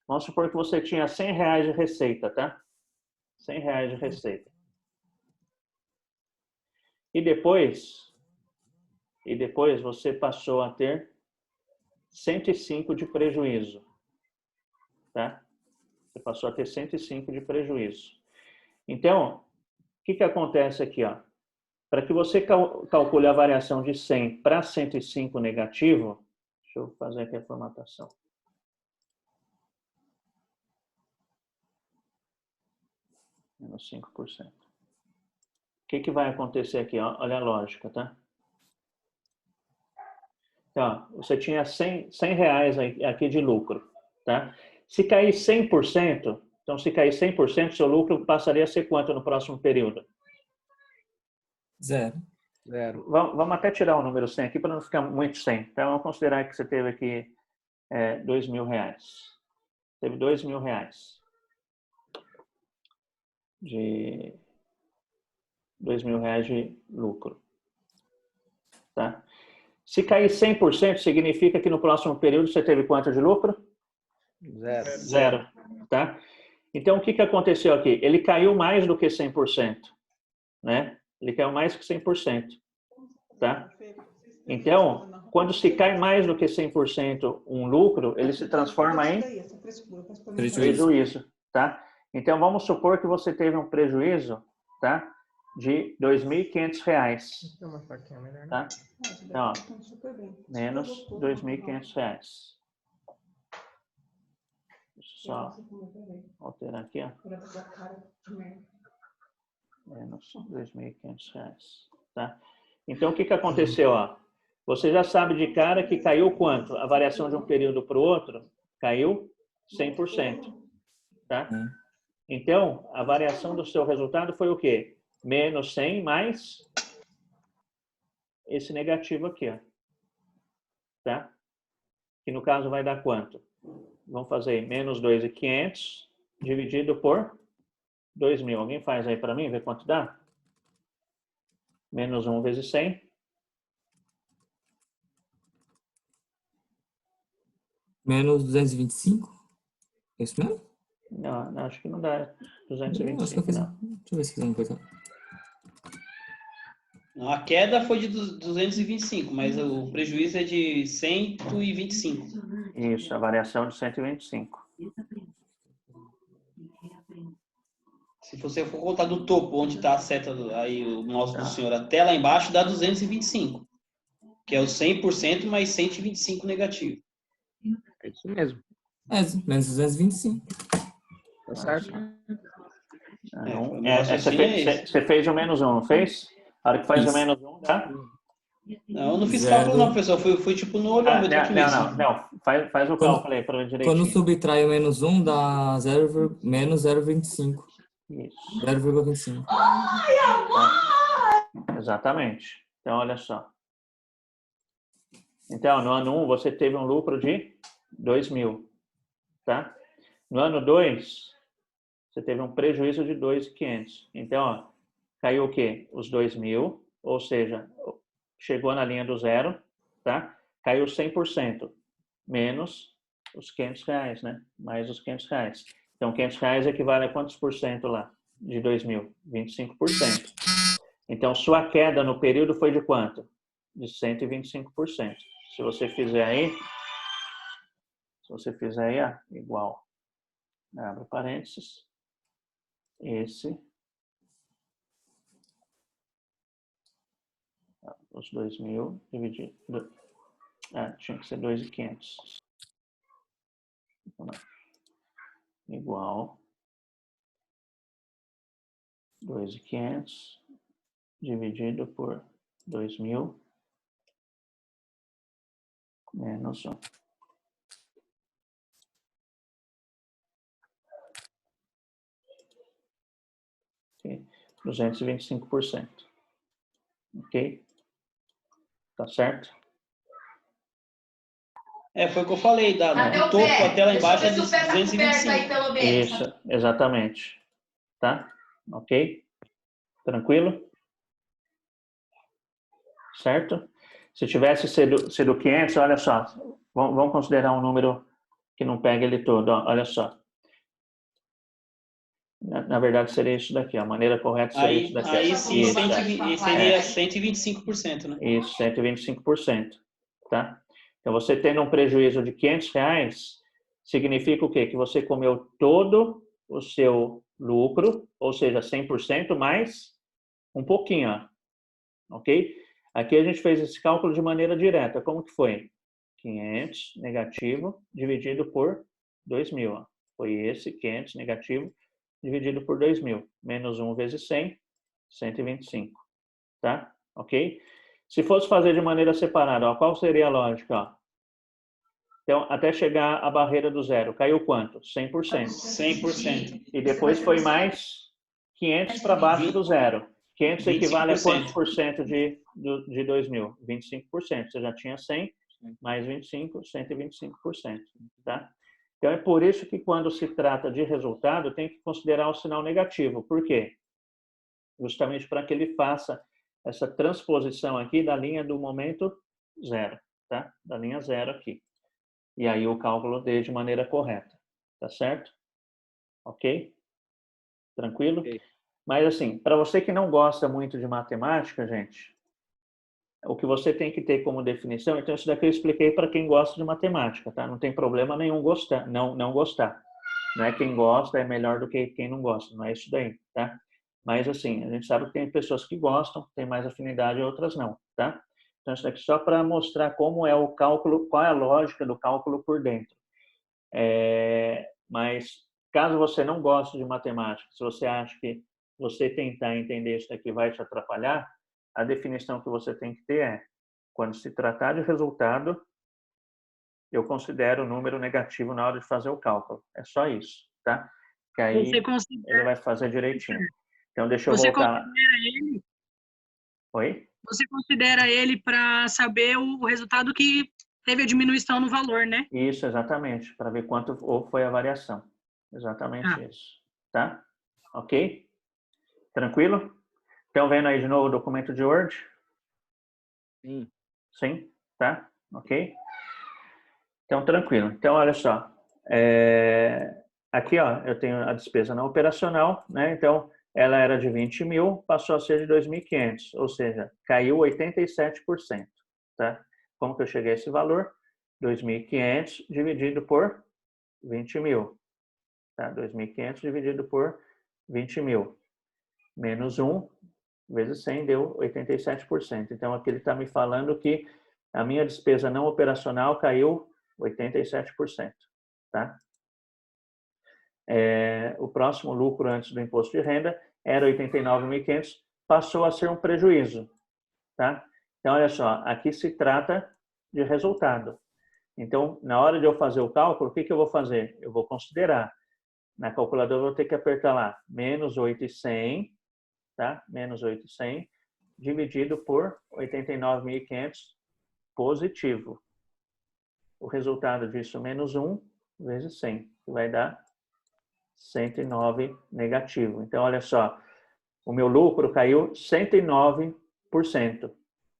Speaker 1: Vamos supor que você tinha R$100 de receita, tá? R$100 de receita. E depois você passou a ter 105 de prejuízo, tá? Você passou a ter 105 de prejuízo. Então, o que acontece aqui, ó? Para que você calcule a variação de 100 para 105 negativo, deixa eu fazer aqui a formatação. Menos 5%. O que vai acontecer aqui? Ó? Olha a lógica, tá? Então, você tinha R$100 aqui de lucro, tá? Se cair 100%, então se cair 100%, seu lucro passaria a ser quanto no próximo período?
Speaker 3: 0.
Speaker 1: Vamos até tirar o número 100 aqui para não ficar muito 100. Então, vamos considerar que você teve aqui R$2.000. Teve R$2.000 de R$2.000 de lucro, tá? Se cair 100%, significa que no próximo período você teve quanto de lucro? 0, tá? Então, o que aconteceu aqui? Ele caiu mais do que 100%, né? Ele caiu mais que 100%, tá? Então, quando se cai mais do que 100% um lucro, ele se transforma em prejuízo, tá? Então, vamos supor que você teve um prejuízo, tá? De R$2.500, tá? Então, ó, menos R$2.500. Deixa eu só alterar aqui, ó. Menos R$2.500, tá? Então, o que aconteceu, ó? Você já sabe de cara que caiu quanto? A variação de um período para o outro caiu 100%. Tá? Então, a variação do seu resultado foi o quê? Menos 100 mais esse negativo aqui. Ó. Tá? Que no caso vai dar quanto? Vamos fazer menos 2.500 dividido por 2.000. Alguém faz aí para mim, ver quanto dá? Menos 1 vezes 100.
Speaker 3: Menos 225? É isso mesmo?
Speaker 1: Não, acho que não dá
Speaker 3: Acho que eu
Speaker 1: 225,
Speaker 3: fiz.
Speaker 1: não.
Speaker 3: Deixa eu ver se fiz uma coisa.
Speaker 5: A queda foi de 225, mas o prejuízo é de 125.
Speaker 1: Isso, a variação de 125.
Speaker 5: Se você for contar do topo, onde está a seta aí, o mouse
Speaker 1: Tá.
Speaker 5: do senhor, até lá embaixo, dá 225. Que é o 100% mais 125 negativo.
Speaker 7: É isso mesmo.
Speaker 3: É, menos 225.
Speaker 7: Tá certo?
Speaker 5: O meu raciocínio é esse.
Speaker 1: Você fez o menos 1, não fez? A hora que faz o
Speaker 3: Isso.
Speaker 1: menos 1, dá?
Speaker 5: Não, eu não fiz
Speaker 3: Zero.
Speaker 5: cálculo não, pessoal. Fui tipo no olhômetro aqui mesmo.
Speaker 1: Não. Faz o cálculo aí para ver direitinho.
Speaker 3: Quando subtrai o menos 1, dá menos 0,25.
Speaker 1: Isso.
Speaker 3: 0,25.
Speaker 1: Exatamente. Então, olha só. Então, no ano 1, você teve um lucro de 2.000. Tá? No ano 2, você teve um prejuízo de 2.500. Então, ó, caiu o quê? Os 2.000, ou seja, chegou na linha do zero, tá? Caiu 100%, menos os R$500, né? Mais os R$500. Então, R$500 equivale a quantos por cento lá? De 2.000? 25%. Então, sua queda no período foi de quanto? De 125%. Se você fizer aí, ó, igual, abre parênteses, esse, os 2.000 dividido, tinha que ser 2.500, igual 2.500 dividido por 2.000 menos 1. Okay. 225%. Ok? Tá certo?
Speaker 5: Foi o que eu falei, do topo até lá embaixo é 225.
Speaker 1: Isso, exatamente. Tá? Ok? Tranquilo? Certo? Se tivesse sido 500, olha só, vamos considerar um número que não pega ele todo, ó, olha só. Na verdade, seria isso daqui, a maneira correta seria isso daqui.
Speaker 5: Aí sim,
Speaker 1: Isso,
Speaker 5: seria 125%, né?
Speaker 1: Isso, 125%. Tá? Então, você tendo um prejuízo de R$500, significa o quê? Que você comeu todo o seu lucro, ou seja, 100% mais um pouquinho, ó. Ok? Aqui a gente fez esse cálculo de maneira direta. Como que foi? 500 negativo dividido por 2.000. Ó. Foi esse 500 negativo dividido por 2.000. Menos 1 vezes 100, 125. Tá? Ok? Se fosse fazer de maneira separada, ó, qual seria a lógica? Ó? Então, até chegar à barreira do zero, caiu quanto? 100%.
Speaker 5: 100%.
Speaker 1: E depois foi mais 500 para baixo do zero. 500 equivale a quantos por cento de 2.000? 25%. Você já tinha 100, mais 25, 125%. Tá? Então, é por isso que quando se trata de resultado, tem que considerar o sinal negativo. Por quê? Justamente para que ele faça essa transposição aqui da linha do momento zero. Tá? Da linha zero aqui. E aí o cálculo dele de maneira correta. Tá certo? Ok? Tranquilo?
Speaker 7: Ok.
Speaker 1: Mas, assim, para você que não gosta muito de matemática, gente, o que você tem que ter como definição, então isso daqui eu expliquei para quem gosta de matemática, tá? Não tem problema nenhum gostar, não gostar. Não é quem gosta é melhor do que quem não gosta, não é isso daí, tá? Mas, assim, a gente sabe que tem pessoas que gostam, tem mais afinidade e outras não, tá? Então, isso daqui só para mostrar como é o cálculo, qual é a lógica do cálculo por dentro. Mas, caso você não goste de matemática, se você acha que você tentar entender isso daqui vai te atrapalhar, a definição que você tem que ter é Quando se tratar de resultado, eu considero o número negativo na hora de fazer o cálculo. É só isso, tá? Que aí
Speaker 2: Você considera,
Speaker 1: ele vai fazer direitinho. Então, deixa eu
Speaker 2: você
Speaker 1: voltar.
Speaker 2: considera ele,
Speaker 1: Oi?
Speaker 2: você considera ele para saber o resultado que teve a diminuição no valor, né?
Speaker 1: Isso, exatamente. Para ver quanto foi a variação. Exatamente
Speaker 2: Ah.
Speaker 1: isso. Tá? Ok? Tranquilo? Estão vendo aí de novo o documento de Word?
Speaker 7: Sim.
Speaker 1: Sim? Tá? Ok? Então, tranquilo. Então, olha só. Aqui, ó, eu tenho a despesa não operacional, né? Então, ela era de 20 mil, passou a ser de 2.500, ou seja, caiu 87%, tá? Como que eu cheguei a esse valor? 2.500 dividido por 20 mil, tá? 2.500 dividido por 20 mil, menos 1 vezes 100 deu 87%. Então, aqui ele está me falando que a minha despesa não operacional caiu 87%, tá? O próximo lucro antes do imposto de renda era 89.500, passou a ser um prejuízo, tá? Então, olha só, aqui se trata de resultado. Então, na hora de eu fazer o cálculo, o que eu vou fazer? Eu vou considerar. Na calculadora, eu vou ter que apertar lá, menos 8.100, tá? Menos 8.100, dividido por 89.500 positivo. O resultado disso, menos 1 vezes 100, que vai dar 109 negativo. Então, olha só, o meu lucro caiu 109%,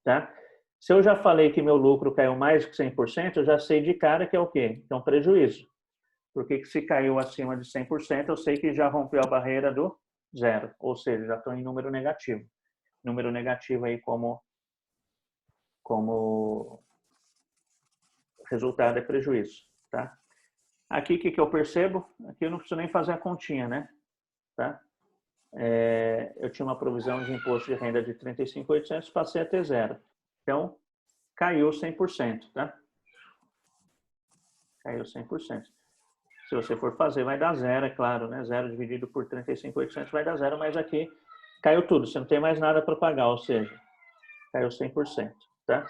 Speaker 1: tá? Se eu já falei que meu lucro caiu mais que 100%, eu já sei de cara que é o quê? Então, prejuízo. Porque se caiu acima de 100%, eu sei que já rompeu a barreira do zero, ou seja, já estou em número negativo. Número negativo aí como resultado é prejuízo, tá? Aqui, o que eu percebo? Aqui eu não preciso nem fazer a continha, né? Tá? Eu tinha uma provisão de imposto de renda de 35.800, passei a ter zero. Então, caiu 100%, tá? Caiu 100%. Se você for fazer, vai dar zero, é claro, né? Zero dividido por 35.800 vai dar zero, mas aqui caiu tudo. Você não tem mais nada para pagar, ou seja, caiu 100%, tá?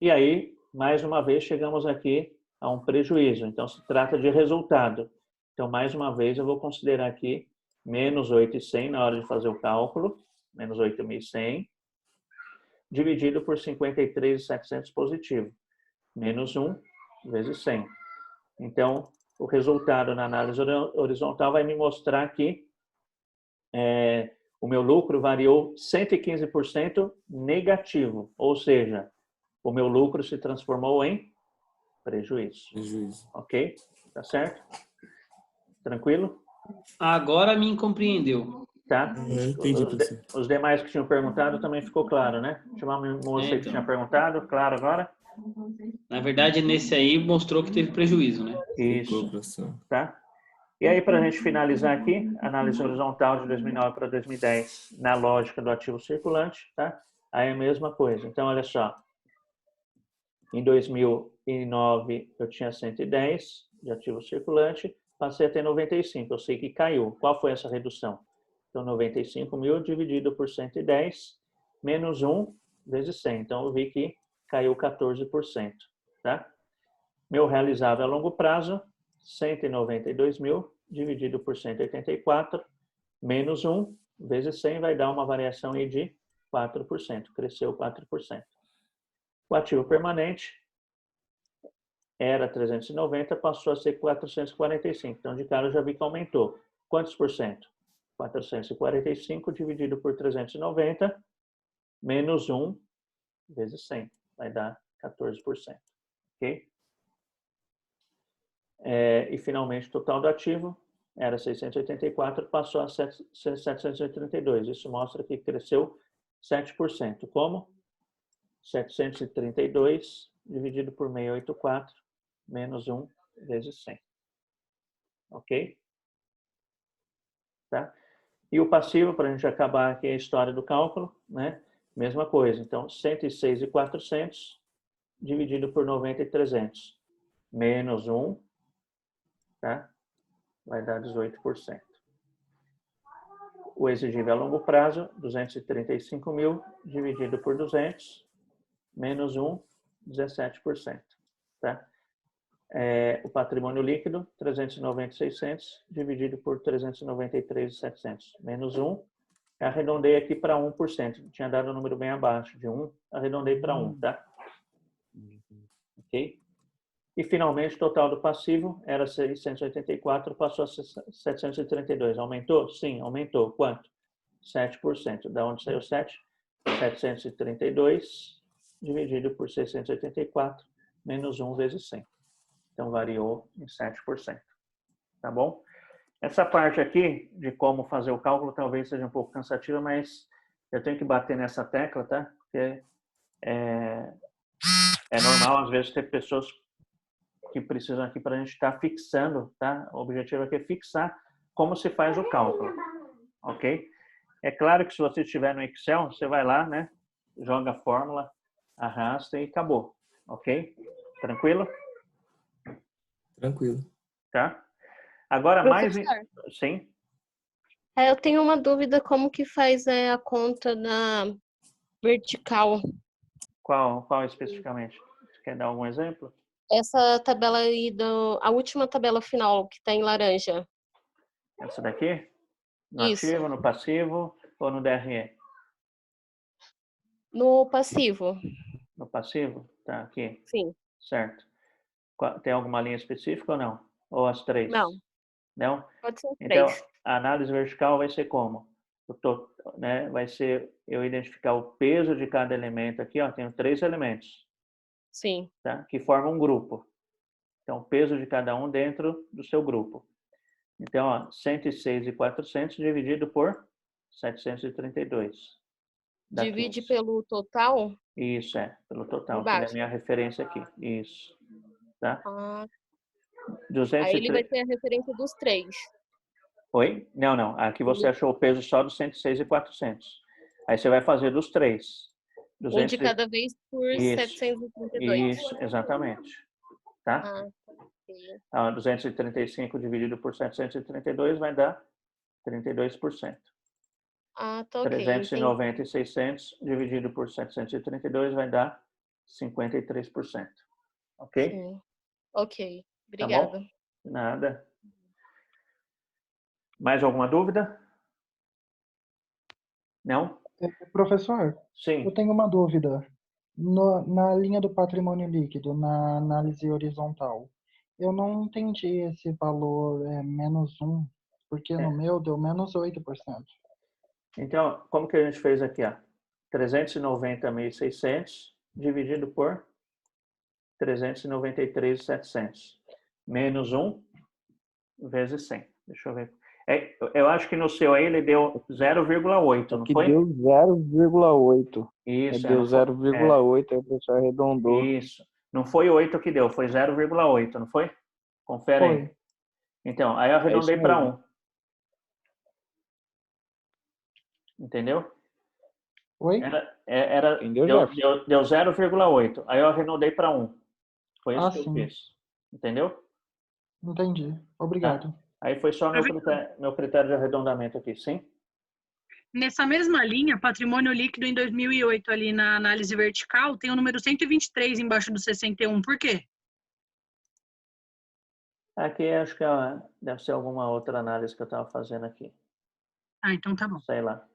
Speaker 1: E aí, mais uma vez, chegamos aqui a um prejuízo. Então, se trata de resultado. Então, mais uma vez, eu vou considerar aqui menos 8.100 na hora de fazer o cálculo, menos 8.100, dividido por 53.700 positivo, menos 1 vezes 100. Então, o resultado na análise horizontal vai me mostrar que o meu lucro variou 115% negativo, ou seja, o meu lucro se transformou em prejuízo.
Speaker 3: Prejuízo.
Speaker 1: Ok? Tá certo? Tranquilo?
Speaker 5: Agora me compreendeu.
Speaker 1: Tá?
Speaker 3: Entendi, professor.
Speaker 1: Os demais que tinham perguntado também ficou claro, né? Tinha uma moça aí que tinha perguntado, claro agora?
Speaker 5: Na verdade, nesse aí mostrou que teve prejuízo, né?
Speaker 3: Ficou,
Speaker 1: Isso.
Speaker 3: professor.
Speaker 1: Tá? E aí, para a gente finalizar aqui, análise horizontal de 2009 para 2010, na lógica do ativo circulante, tá? Aí é a mesma coisa. Então, olha só. Em 2009, eu tinha 110 de ativo circulante, passei a ter 95. Eu sei que caiu. Qual foi essa redução? Então, 95 mil dividido por 110, menos 1 vezes 100. Então, eu vi que caiu 14%. Tá? Meu realizável a longo prazo, 192 mil dividido por 184, menos 1 vezes 100 vai dar uma variação aí de 4%. Cresceu 4%. O ativo permanente era 390, passou a ser 445. Então, de cara, eu já vi que aumentou. Quantos por cento? 445 dividido por 390, menos 1 vezes 100. Vai dar 14%. Ok? E, finalmente, o total do ativo era 684, passou a 732. Isso mostra que cresceu 7%. Como? 732 dividido por 684, menos 1 vezes 100. Ok? Tá? E o passivo, para a gente acabar aqui a história do cálculo, né? Mesma coisa. Então, 106.400 dividido por 90.300, menos 1, tá? Vai dar 18%. o exigível a longo prazo, 235 mil, dividido por 200, menos 1, 17%. Tá? O patrimônio líquido, 390.600, dividido por 393.700, menos 1. Arredondei aqui para 1%. Tinha dado um número bem abaixo de 1, arredondei para 1, tá? Ok? E, finalmente, o total do passivo era 684, passou a 732. Aumentou? Sim, aumentou. Quanto? 7%. Da onde saiu 7? 732 dividido por 684, menos 1 vezes 100. Então, variou em 7%. Tá bom? Essa parte aqui, de como fazer o cálculo, talvez seja um pouco cansativa, mas eu tenho que bater nessa tecla, tá? Porque é normal, às vezes, ter pessoas que precisam aqui para a gente estar fixando, tá? O objetivo aqui é fixar como se faz o cálculo, ok? É claro que se você estiver no Excel, você vai lá, né? Joga a fórmula, arrasta e acabou, ok? Tranquilo?
Speaker 3: Tranquilo.
Speaker 1: Tá? Agora,
Speaker 4: Professor,
Speaker 1: Sim?
Speaker 4: eu tenho uma dúvida, como que faz a conta na vertical?
Speaker 1: Qual especificamente? Você quer dar algum exemplo?
Speaker 4: Essa tabela aí, a última tabela final, que está em laranja.
Speaker 1: Essa daqui? No
Speaker 4: Isso.
Speaker 1: ativo, no passivo ou no DRE?
Speaker 4: No passivo.
Speaker 1: No passivo? Tá, aqui.
Speaker 4: Sim.
Speaker 1: Certo. Tem alguma linha específica ou não? Ou as três?
Speaker 4: Não.
Speaker 1: Não?
Speaker 4: Pode ser
Speaker 1: Então,
Speaker 4: 3.
Speaker 1: a análise vertical vai ser como? Né, vai ser eu identificar o peso de cada elemento aqui, ó, tenho 3 elementos,
Speaker 4: Sim.
Speaker 1: tá? Que formam um grupo. Então, o peso de cada um dentro do seu grupo. Então, ó, 106.400 dividido por 732. Dá
Speaker 4: Divide
Speaker 1: 15.
Speaker 4: pelo total?
Speaker 1: Isso, pelo total, que é a
Speaker 4: Embaixo.
Speaker 1: minha referência aqui. Isso. Tá?
Speaker 4: Ah, aí
Speaker 1: 203...
Speaker 4: ele vai ter a referência dos 3.
Speaker 1: Oi? Não. Aqui você achou o peso só dos 106.400. Aí você vai fazer dos 3.
Speaker 4: Um de cada vez por
Speaker 1: Isso.
Speaker 4: 732.
Speaker 1: Isso, exatamente. Tá?
Speaker 4: Ah,
Speaker 1: 235 dividido por 732 vai dar 32%.
Speaker 4: tá ok.
Speaker 1: 390.600 dividido por 732 vai dar 53%. Ok?
Speaker 4: Sim. Ok.
Speaker 1: Tá
Speaker 4: Obrigada.
Speaker 1: bom? Nada. Mais alguma dúvida? Não?
Speaker 8: Professor, eu
Speaker 1: Sim.
Speaker 8: tenho uma dúvida. Na linha do patrimônio líquido, na análise horizontal, eu não entendi esse valor menos 1, porque no meu deu menos 8%.
Speaker 1: Então, como que a gente fez aqui? 390.600 dividido por 393.700. Menos 1 vezes 100. Deixa eu ver. Eu acho que no seu aí ele deu 0,8, não
Speaker 7: Que
Speaker 1: foi?
Speaker 7: deu 0,8.
Speaker 1: Isso,
Speaker 7: Deu 0,8, aí o professor arredondou.
Speaker 1: Isso. Não foi 8 que deu, foi 0,8, não foi? Confere aí.
Speaker 8: Foi.
Speaker 1: Então, aí eu arredondei para 1. Entendeu?
Speaker 8: Oi?
Speaker 7: Entendeu,
Speaker 1: Deu 0,8. Aí eu arredondei para 1. Foi isso que eu
Speaker 8: sim.
Speaker 1: fiz. Entendeu?
Speaker 8: Entendi. Obrigado.
Speaker 1: Aí foi só meu critério de arredondamento aqui, sim?
Speaker 2: Nessa mesma linha, patrimônio líquido em 2008, ali na análise vertical, tem o número 123 embaixo do 61. Por quê?
Speaker 1: Aqui acho que deve ser alguma outra análise que eu estava fazendo aqui.
Speaker 2: Ah, então tá bom.
Speaker 1: Sei lá.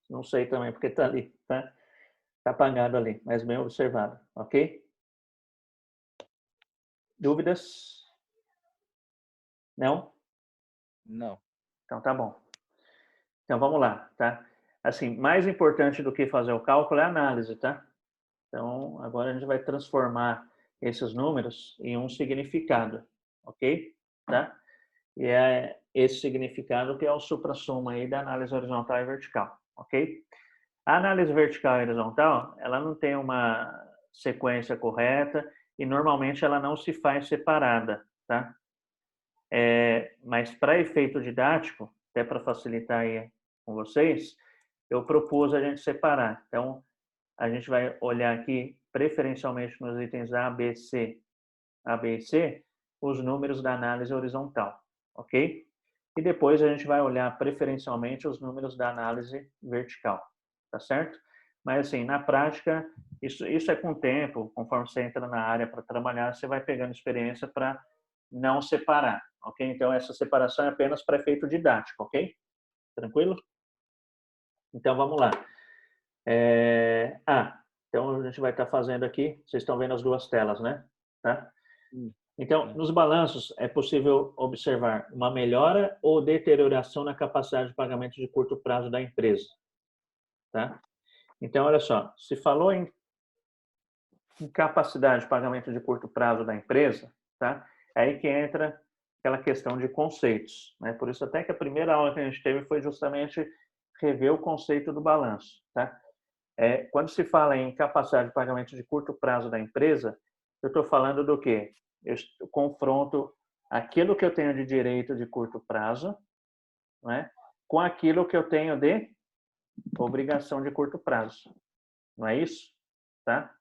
Speaker 1: Não sei também, porque está ali, tá? Está apagado ali, mas bem observado, ok? Dúvidas? Não?
Speaker 7: Não.
Speaker 1: Então tá bom. Então vamos lá, tá? Assim, mais importante do que fazer o cálculo é a análise, tá? Então agora a gente vai transformar esses números em um significado, ok? Tá? E é esse significado que é o suprassumo aí da análise horizontal e vertical, ok? A análise vertical e horizontal, ela não tem uma sequência correta e normalmente ela não se faz separada, tá? Mas para efeito didático, até para facilitar aí com vocês, eu propus a gente separar. Então, a gente vai olhar aqui, preferencialmente nos itens A, B e C, os números da análise horizontal, ok? E depois a gente vai olhar preferencialmente os números da análise vertical, tá certo? Mas, assim, na prática, isso é com o tempo, conforme você entra na área para trabalhar, você vai pegando experiência para não separar, ok? Então, essa separação é apenas para efeito didático, ok? Tranquilo? Então, vamos lá. Então a gente vai estar fazendo aqui, vocês estão vendo as duas telas, né? Tá? Então, nos balanços é possível observar uma melhora ou deterioração na capacidade de pagamento de curto prazo da empresa, tá? Então, olha só, se falou em capacidade de pagamento de curto prazo da empresa, tá? É aí que entra aquela questão de conceitos, né? Por isso até que a primeira aula que a gente teve foi justamente rever o conceito do balanço, tá? Quando se fala em capacidade de pagamento de curto prazo da empresa, eu estou falando do quê? Eu confronto aquilo que eu tenho de direito de curto prazo, né, com aquilo que eu tenho de obrigação de curto prazo. Não é isso? Tá?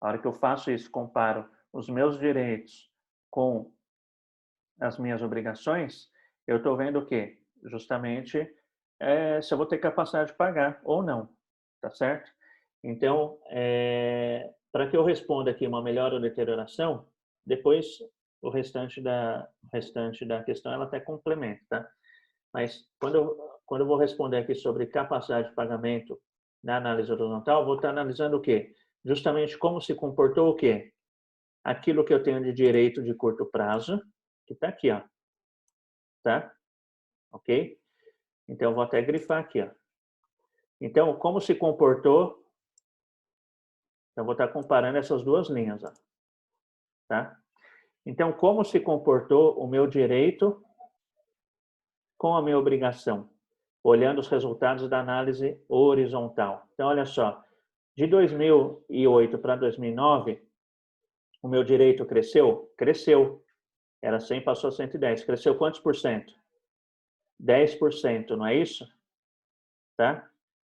Speaker 1: A hora que eu faço isso, comparo os meus direitos com as minhas obrigações, eu estou vendo o quê? Justamente se eu vou ter capacidade de pagar ou não. Tá certo? Então, para que eu responda aqui uma melhora ou deterioração, depois o restante da questão ela até complementa, tá? Mas quando eu vou responder aqui sobre capacidade de pagamento na análise horizontal, vou estar analisando o quê? Justamente como se comportou o quê? Aquilo que eu tenho de direito de curto prazo, que está aqui, ó. Tá? Ok? Então, eu vou até grifar aqui, ó. Então, como se comportou... Eu vou estar comparando essas duas linhas, ó. Tá? Então, como se comportou o meu direito com a minha obrigação? Olhando os resultados da análise horizontal. Então, olha só. De 2008 para 2009, o meu direito cresceu? Cresceu. Era 100, passou a 110. Cresceu quantos por cento? 10%, não é isso? Tá?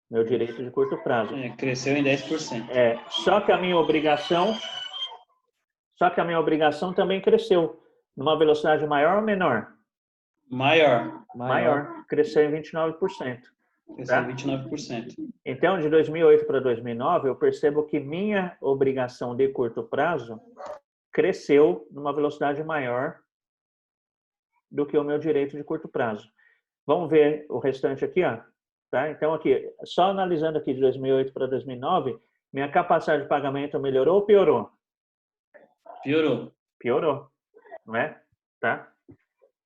Speaker 1: Meu direito de curto prazo.
Speaker 5: Cresceu em 10%.
Speaker 1: Só que a minha obrigação também cresceu. Numa velocidade maior ou menor? Maior. Cresceu em 29%.
Speaker 5: Cresceu em 29%.
Speaker 1: Então, de 2008 para 2009, eu percebo que minha obrigação de curto prazo cresceu numa velocidade maior do que o meu direito de curto prazo. Vamos ver o restante aqui, ó. Tá? Então, aqui, só analisando aqui de 2008 para 2009, minha capacidade de pagamento melhorou ou piorou? Piorou, não é? Tá?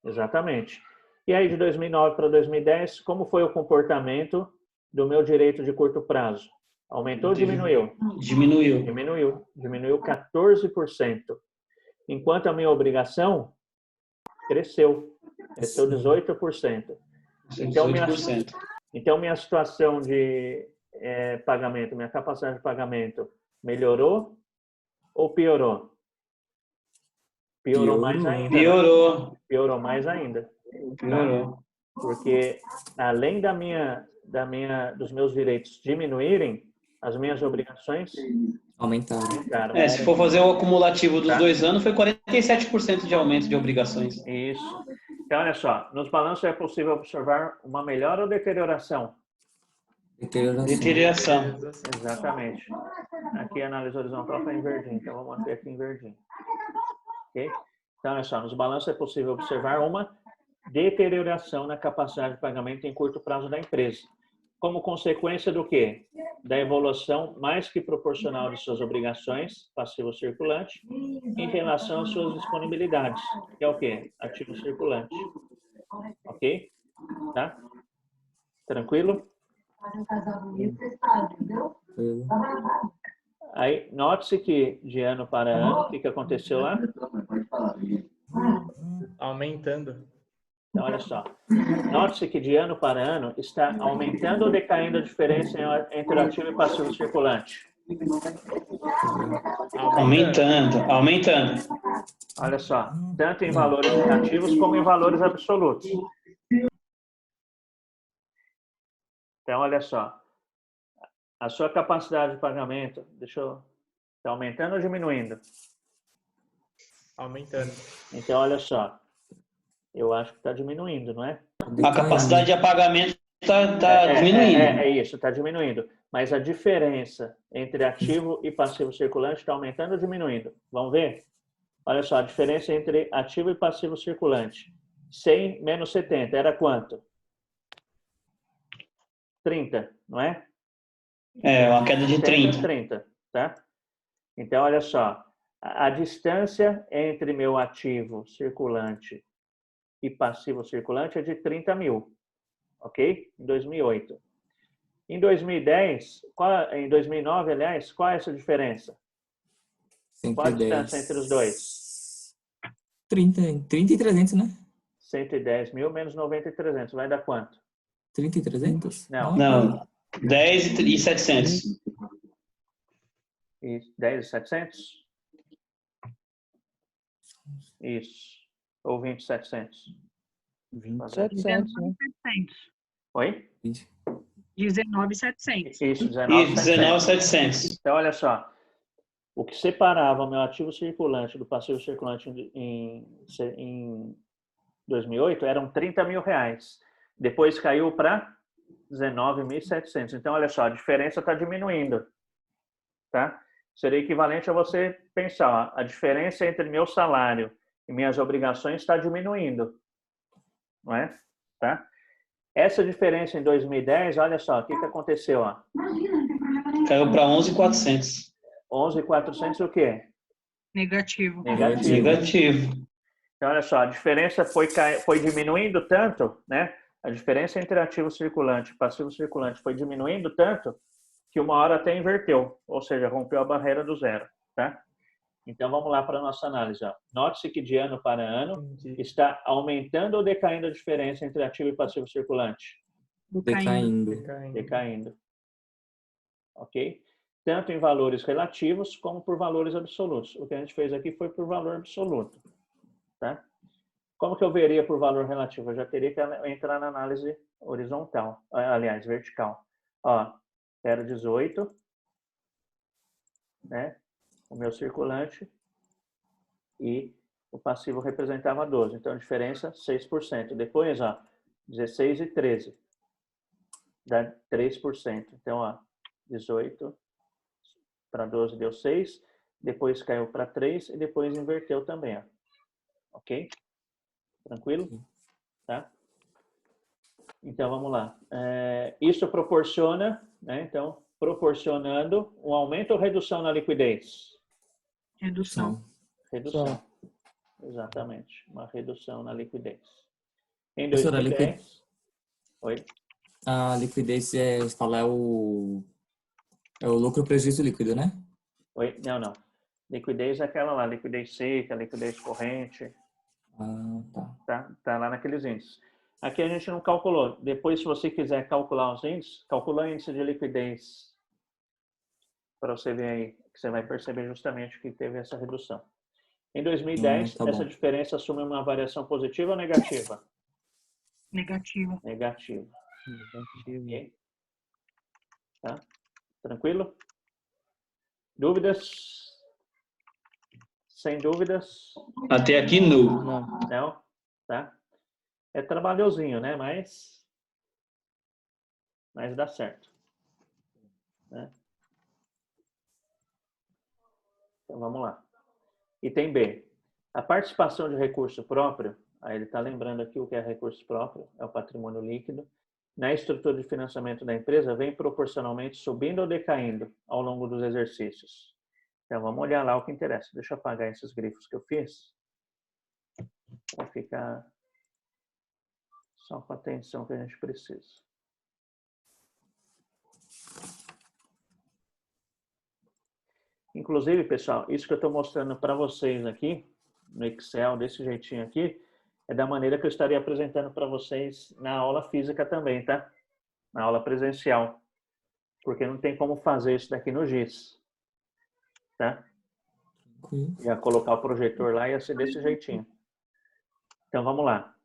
Speaker 1: Exatamente. E aí, de 2009 para 2010, como foi o comportamento do meu direito de curto prazo? Aumentou ou diminuiu? Diminuiu 14%. Enquanto a minha obrigação cresceu 18%. Então, minha situação de pagamento, minha capacidade de pagamento melhorou ou piorou? Piorou mais ainda. Piorou mais ainda. Tá? Porque além dos meus direitos diminuírem, as minhas obrigações
Speaker 3: aumentaram.
Speaker 5: Se for fazer o acumulativo dos 2 anos, foi 47% de aumento de obrigações.
Speaker 1: Isso. Então, olha só, nos balanços é possível observar uma melhora ou deterioração?
Speaker 5: Deterioração.
Speaker 1: Exatamente. Aqui a análise horizontal está em verdinho, então vou manter aqui em verdinho. Ok? Então, olha só, nos balanços é possível observar uma deterioração na capacidade de pagamento em curto prazo da empresa. Como consequência do quê? Da evolução mais que proporcional de suas obrigações, passivo circulante, em relação às suas disponibilidades, que é o quê? Ativo circulante. Ok? Tá? Tranquilo? Aí, note-se que de ano para ano, o que aconteceu lá?
Speaker 9: Aumentando.
Speaker 1: Então, olha só. Note-se que de ano para ano está aumentando ou decaindo a diferença entre o ativo e passivo circulante?
Speaker 5: Aumentando.
Speaker 1: Olha só. Tanto em valores relativos como em valores absolutos. Então, olha só. A sua capacidade de pagamento, está aumentando ou diminuindo?
Speaker 9: Aumentando.
Speaker 1: Então, olha só. Eu acho que está diminuindo, não é?
Speaker 5: A capacidade de apagamento está diminuindo.
Speaker 1: É isso, está diminuindo. Mas a diferença entre ativo e passivo circulante está aumentando ou diminuindo? Vamos ver? Olha só, a diferença entre ativo e passivo circulante. 100 menos 70 era quanto? 30, não é?
Speaker 5: É, uma queda de 30.
Speaker 1: 30, tá? Então, olha só. A distância entre meu ativo circulante e passivo circulante é de 30 mil, ok? Em 2008. Em 2010, em 2009, aliás, qual é essa diferença?
Speaker 3: 110.
Speaker 1: Qual a distância entre os dois?
Speaker 3: 30 e 300, né?
Speaker 1: 110 mil menos 90.300, vai dar quanto?
Speaker 3: 30 e 300?
Speaker 5: Não, 10 e 700.
Speaker 1: E 10.700? Isso. Ou 20.700?
Speaker 8: 20.700, né?
Speaker 2: 19.700.
Speaker 1: Oi?
Speaker 2: 19.700.
Speaker 1: Isso,
Speaker 5: Isso, 19.700.
Speaker 1: Então, olha só. O que separava o meu ativo circulante do passivo circulante em 2008 eram 30 mil reais. Depois caiu para 19.700. Então, olha só, a diferença está diminuindo. Tá? Seria equivalente a você pensar, ó, a diferença entre meu salário e minhas obrigações está diminuindo. Não é? Tá? Essa diferença em 2010, olha só, o que aconteceu? Ó?
Speaker 5: Caiu para 11.400.
Speaker 1: 11.400 o quê?
Speaker 2: Negativo.
Speaker 5: Negativo.
Speaker 1: Então, olha só, a diferença foi diminuindo tanto, né? A diferença entre ativo circulante e passivo circulante foi diminuindo tanto que uma hora até inverteu, ou seja, rompeu a barreira do zero, tá? Então, vamos lá para a nossa análise. Note-se que de ano para ano está aumentando ou decaindo a diferença entre ativo e passivo circulante? Decaindo. Ok? Tanto em valores relativos como por valores absolutos. O que a gente fez aqui foi por valor absoluto. Tá? Como que eu veria por valor relativo? Eu já teria que entrar na análise horizontal, aliás, vertical. Ó, era 18, né? O meu circulante e o passivo representava 12. Então, a diferença, 6%. Depois, ó, 16 e 13. Dá 3%. Então, ó, 18 para 12 deu 6. Depois caiu para 3 e depois inverteu também, ó. Ok? Tranquilo? Tá? Então, vamos lá. Isso proporciona, né? Então, proporcionando um aumento ou redução na liquidez?
Speaker 2: Redução.
Speaker 1: Redução. Exatamente. Uma redução na liquidez. Em 2010... Oi?
Speaker 3: A liquidez, você fala, é o lucro prejuízo líquido, né?
Speaker 1: Oi? Não. Liquidez é aquela lá, liquidez seca, liquidez corrente. Tá lá naqueles índices. Aqui a gente não calculou. Depois, se você quiser calcular os índices, calcula o índice de liquidez para você ver aí, que você vai perceber justamente que teve essa redução. Em 2010, essa diferença assume uma variação positiva ou negativa?
Speaker 2: Negativa.
Speaker 1: Negativa. Okay. Tá? Tranquilo? Dúvidas? Sem dúvidas?
Speaker 5: Até aqui, não.
Speaker 1: Não? Tá? É trabalhosinho, né? Mas dá certo. Né? Então, vamos lá. Item B. A participação de recurso próprio, aí ele está lembrando aqui o que é recurso próprio, é o patrimônio líquido, na estrutura de financiamento da empresa vem proporcionalmente subindo ou decaindo ao longo dos exercícios. Então, vamos olhar lá o que interessa. Deixa eu apagar esses grifos que eu fiz para ficar só com a atenção que a gente precisa. Inclusive, pessoal, isso que eu estou mostrando para vocês aqui, no Excel, desse jeitinho aqui, é da maneira que eu estaria apresentando para vocês na aula física também, tá? Na aula presencial. Porque não tem como fazer isso daqui no GIS. Tá? Ia colocar o projetor lá e ia ser desse jeitinho. Então, vamos lá.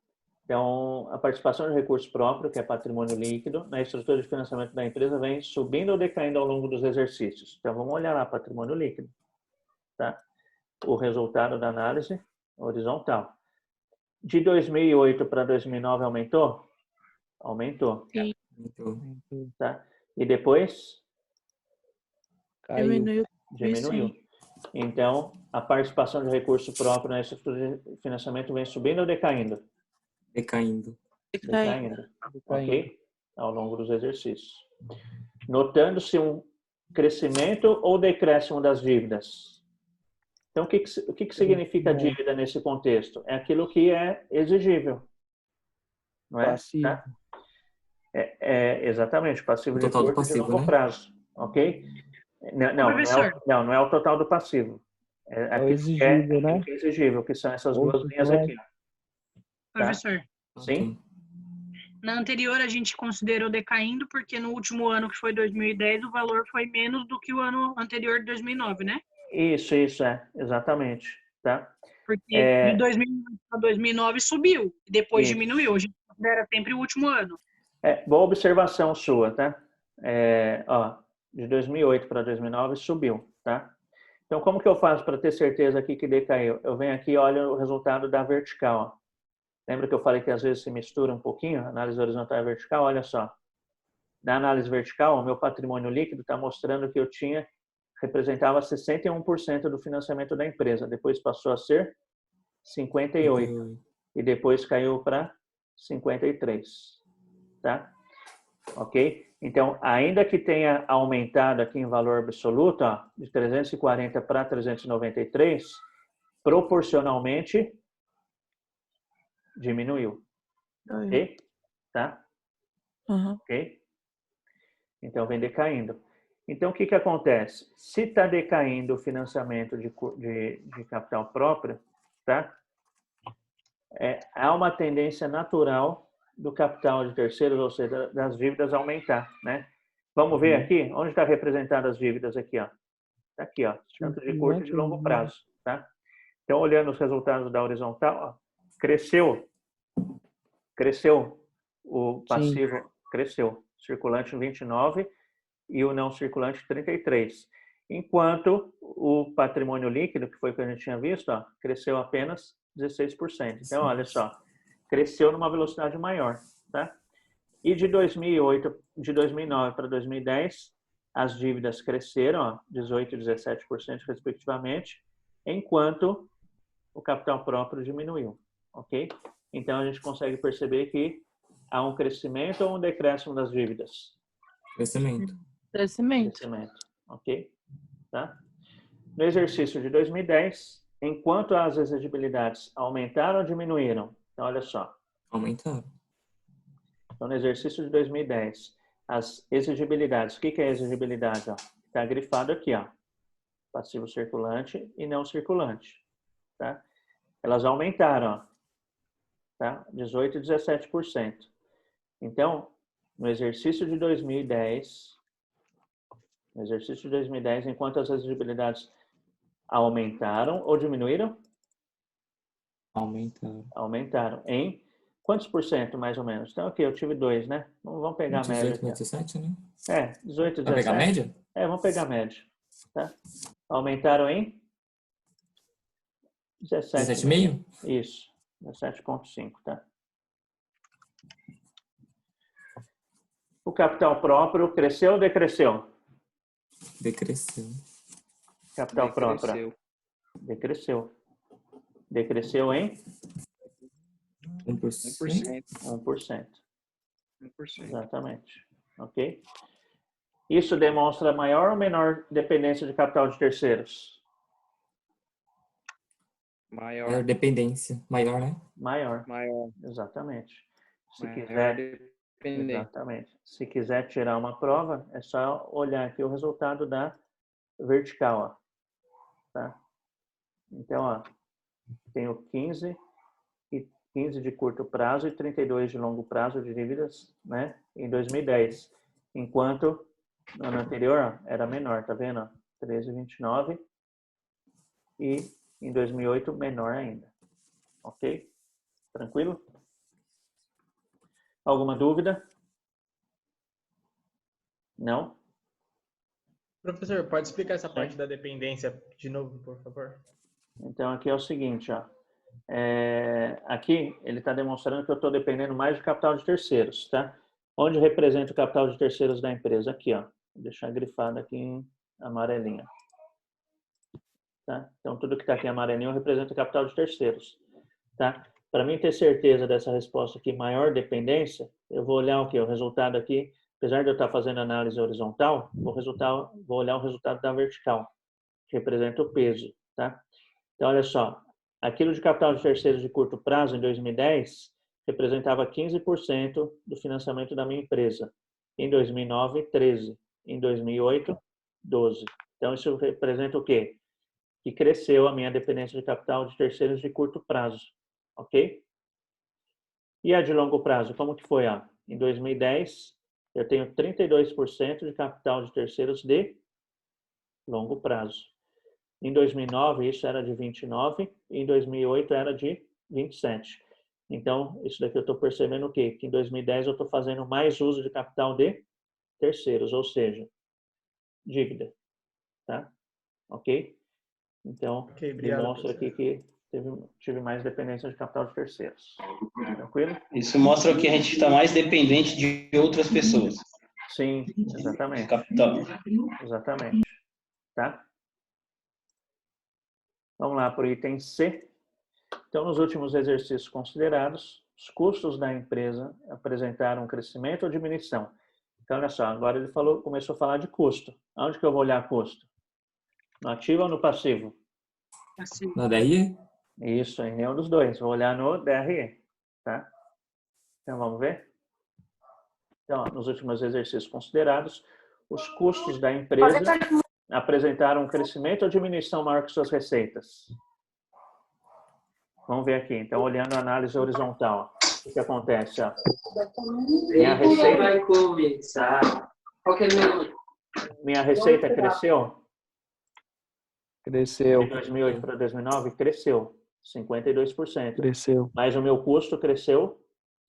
Speaker 1: Então, a participação de recurso próprio, que é patrimônio líquido, na estrutura de financiamento da empresa vem subindo ou decaindo ao longo dos exercícios. Então, vamos olhar lá, patrimônio líquido. Tá? O resultado da análise horizontal. De 2008 para 2009 aumentou? Aumentou,
Speaker 6: Sim.
Speaker 3: Então,
Speaker 1: tá? E depois
Speaker 7: Caiu.
Speaker 1: diminuiu. Então, a participação de recurso próprio na estrutura de financiamento vem subindo ou decaindo?
Speaker 3: decaindo.
Speaker 1: Decaindo, ok? Ao longo dos exercícios. Notando-se um crescimento ou decréscimo das dívidas. Então, o que significa dívida nesse contexto? É aquilo que é exigível. Não é?
Speaker 7: Passivo.
Speaker 1: Tá? Exatamente, passivo
Speaker 3: O
Speaker 1: de
Speaker 3: total do
Speaker 1: curto e de
Speaker 3: passivo,
Speaker 1: longo
Speaker 3: né?
Speaker 1: prazo. Ok? Não é o total do passivo. É
Speaker 7: É o
Speaker 1: aquilo
Speaker 7: exigível, né?
Speaker 1: que é exigível, que são essas
Speaker 7: Ou
Speaker 1: duas
Speaker 7: se
Speaker 1: linhas
Speaker 7: for-
Speaker 1: aqui. Tá?
Speaker 2: Professor,
Speaker 1: Sim?
Speaker 2: na anterior a gente considerou decaindo porque no último ano, que foi 2010, o valor foi menos do que o ano anterior de 2009, né?
Speaker 1: Isso, exatamente. Tá?
Speaker 2: Porque de 2009 para 2009 subiu, e depois
Speaker 1: Isso.
Speaker 2: diminuiu. A gente considera sempre o último ano.
Speaker 1: Boa observação sua, tá? De 2008 para 2009 subiu, tá? Então, como que eu faço para ter certeza aqui que decaiu? Eu venho aqui e olho o resultado da vertical. Ó. Lembra que eu falei que às vezes se mistura um pouquinho, análise horizontal e vertical? Olha só. Na análise vertical, o meu patrimônio líquido está mostrando que representava 61% do financiamento da empresa. Depois passou a ser 58%. E depois caiu para 53%. Tá? Ok? Então, ainda que tenha aumentado aqui em valor absoluto, ó, de 340 para 393, proporcionalmente diminuiu. Ok? Tá? Ok? Então, vem decaindo. Então, o que acontece? Se está decaindo o financiamento de capital próprio, tá? Há uma tendência natural do capital de terceiros, ou seja, das dívidas aumentar, né? Vamos ver aqui, onde está representadas as dívidas aqui, ó. Tá aqui, ó, tanto de curto e de longo prazo, tá? Então, olhando os resultados da horizontal, ó, cresceu o passivo, cresceu, circulante 29 e o não circulante 33. Enquanto o patrimônio líquido, que foi o que a gente tinha visto, ó, cresceu apenas 16%. Então, olha só, cresceu numa velocidade maior, tá? E de 2009 para 2010, as dívidas cresceram, ó, 18% e 17% respectivamente, enquanto o capital próprio diminuiu, ok? Então, a gente consegue perceber que há um crescimento ou um decréscimo das dívidas?
Speaker 3: Crescimento.
Speaker 1: Crescimento, ok? Tá? No exercício de 2010, enquanto as exigibilidades aumentaram ou diminuíram? Então, olha só.
Speaker 3: Aumentaram.
Speaker 1: Então, no exercício de 2010, as exigibilidades, o que é exigibilidade? Está grifado aqui, ó. Passivo circulante e não circulante. Tá? Elas aumentaram, ó, tá? 18% e 17%. Então, no exercício de 2010, enquanto as exigibilidades aumentaram ou diminuíram? Aumentaram. Em quantos por cento, mais ou menos? Então, aqui eu tive 2, né? Vamos pegar a média.
Speaker 3: 18, 17, né?
Speaker 1: 18, 17.
Speaker 3: Vai pegar a média?
Speaker 1: Vamos pegar a média. Tá? Aumentaram em
Speaker 3: 17,5?
Speaker 1: Isso, 17,5, tá? O capital próprio cresceu ou decresceu?
Speaker 3: Decresceu.
Speaker 1: Capital próprio. Decresceu. Decresceu em?
Speaker 3: 1%.
Speaker 1: 1%. Exatamente. Ok? Isso demonstra maior ou menor dependência de capital de terceiros?
Speaker 3: Maior dependência. Maior, né?
Speaker 1: Maior. Exatamente. Exatamente. Se quiser tirar uma prova, é só olhar aqui o resultado da vertical, ó. Tá? Então, ó, tenho 15 de curto prazo e 32 de longo prazo de dívidas, né, em 2010, enquanto no ano anterior, ó, era menor, tá vendo? Ó, 13,29 e em 2008 menor ainda. Ok? Tranquilo? Alguma dúvida? Não?
Speaker 9: Professor, pode explicar essa parte da dependência de novo, por favor?
Speaker 1: Então, aqui é o seguinte, ó. aqui ele está demonstrando que eu estou dependendo mais de capital de terceiros, tá? Onde representa o capital de terceiros da empresa? Aqui, ó. Vou deixar grifado aqui em amarelinho. Tá? Então, tudo que está aqui em amarelinho representa o capital de terceiros. Tá? Para mim ter certeza dessa resposta aqui, maior dependência, eu vou olhar o quê? O resultado aqui, apesar de eu estar fazendo análise horizontal, vou olhar o resultado da vertical, que representa o peso. Tá? Então, olha só, aquilo de capital de terceiros de curto prazo, em 2010, representava 15% do financiamento da minha empresa. Em 2009, 13%. Em 2008, 12%. Então, isso representa o quê? Que cresceu a minha dependência de capital de terceiros de curto prazo. Ok? E a de longo prazo, como que foi? Em 2010, eu tenho 32% de capital de terceiros de longo prazo. Em 2009, isso era de 29%, e em 2008 era de 27%. Então, isso daqui eu estou percebendo o quê? Que em 2010 eu estou fazendo mais uso de capital de terceiros, ou seja, dívida. Tá? Ok? Então, demonstra aqui que tive mais dependência de capital de terceiros. Tranquilo?
Speaker 5: Isso mostra que a gente está mais dependente de outras pessoas.
Speaker 1: Sim, exatamente.
Speaker 5: Capital.
Speaker 1: Exatamente. Tá? Vamos lá para o item C. Então, nos últimos exercícios considerados, os custos da empresa apresentaram um crescimento ou diminuição. Então, olha só, agora ele começou a falar de custo. Onde que eu vou olhar custo? No ativo ou no passivo?
Speaker 3: Na DRE?
Speaker 1: Isso, em nenhum dos dois. Vou olhar no DRE. Tá? Então, vamos ver? Então, nos últimos exercícios considerados, os custos da empresa apresentaram um crescimento ou diminuição maior que suas receitas. Vamos ver aqui. Então, olhando a análise horizontal, o que acontece? Minha receita vai começar. Minha receita cresceu?
Speaker 7: Cresceu.
Speaker 1: De 2008 para 2009, cresceu 52%.
Speaker 7: Cresceu.
Speaker 1: Mas o meu custo cresceu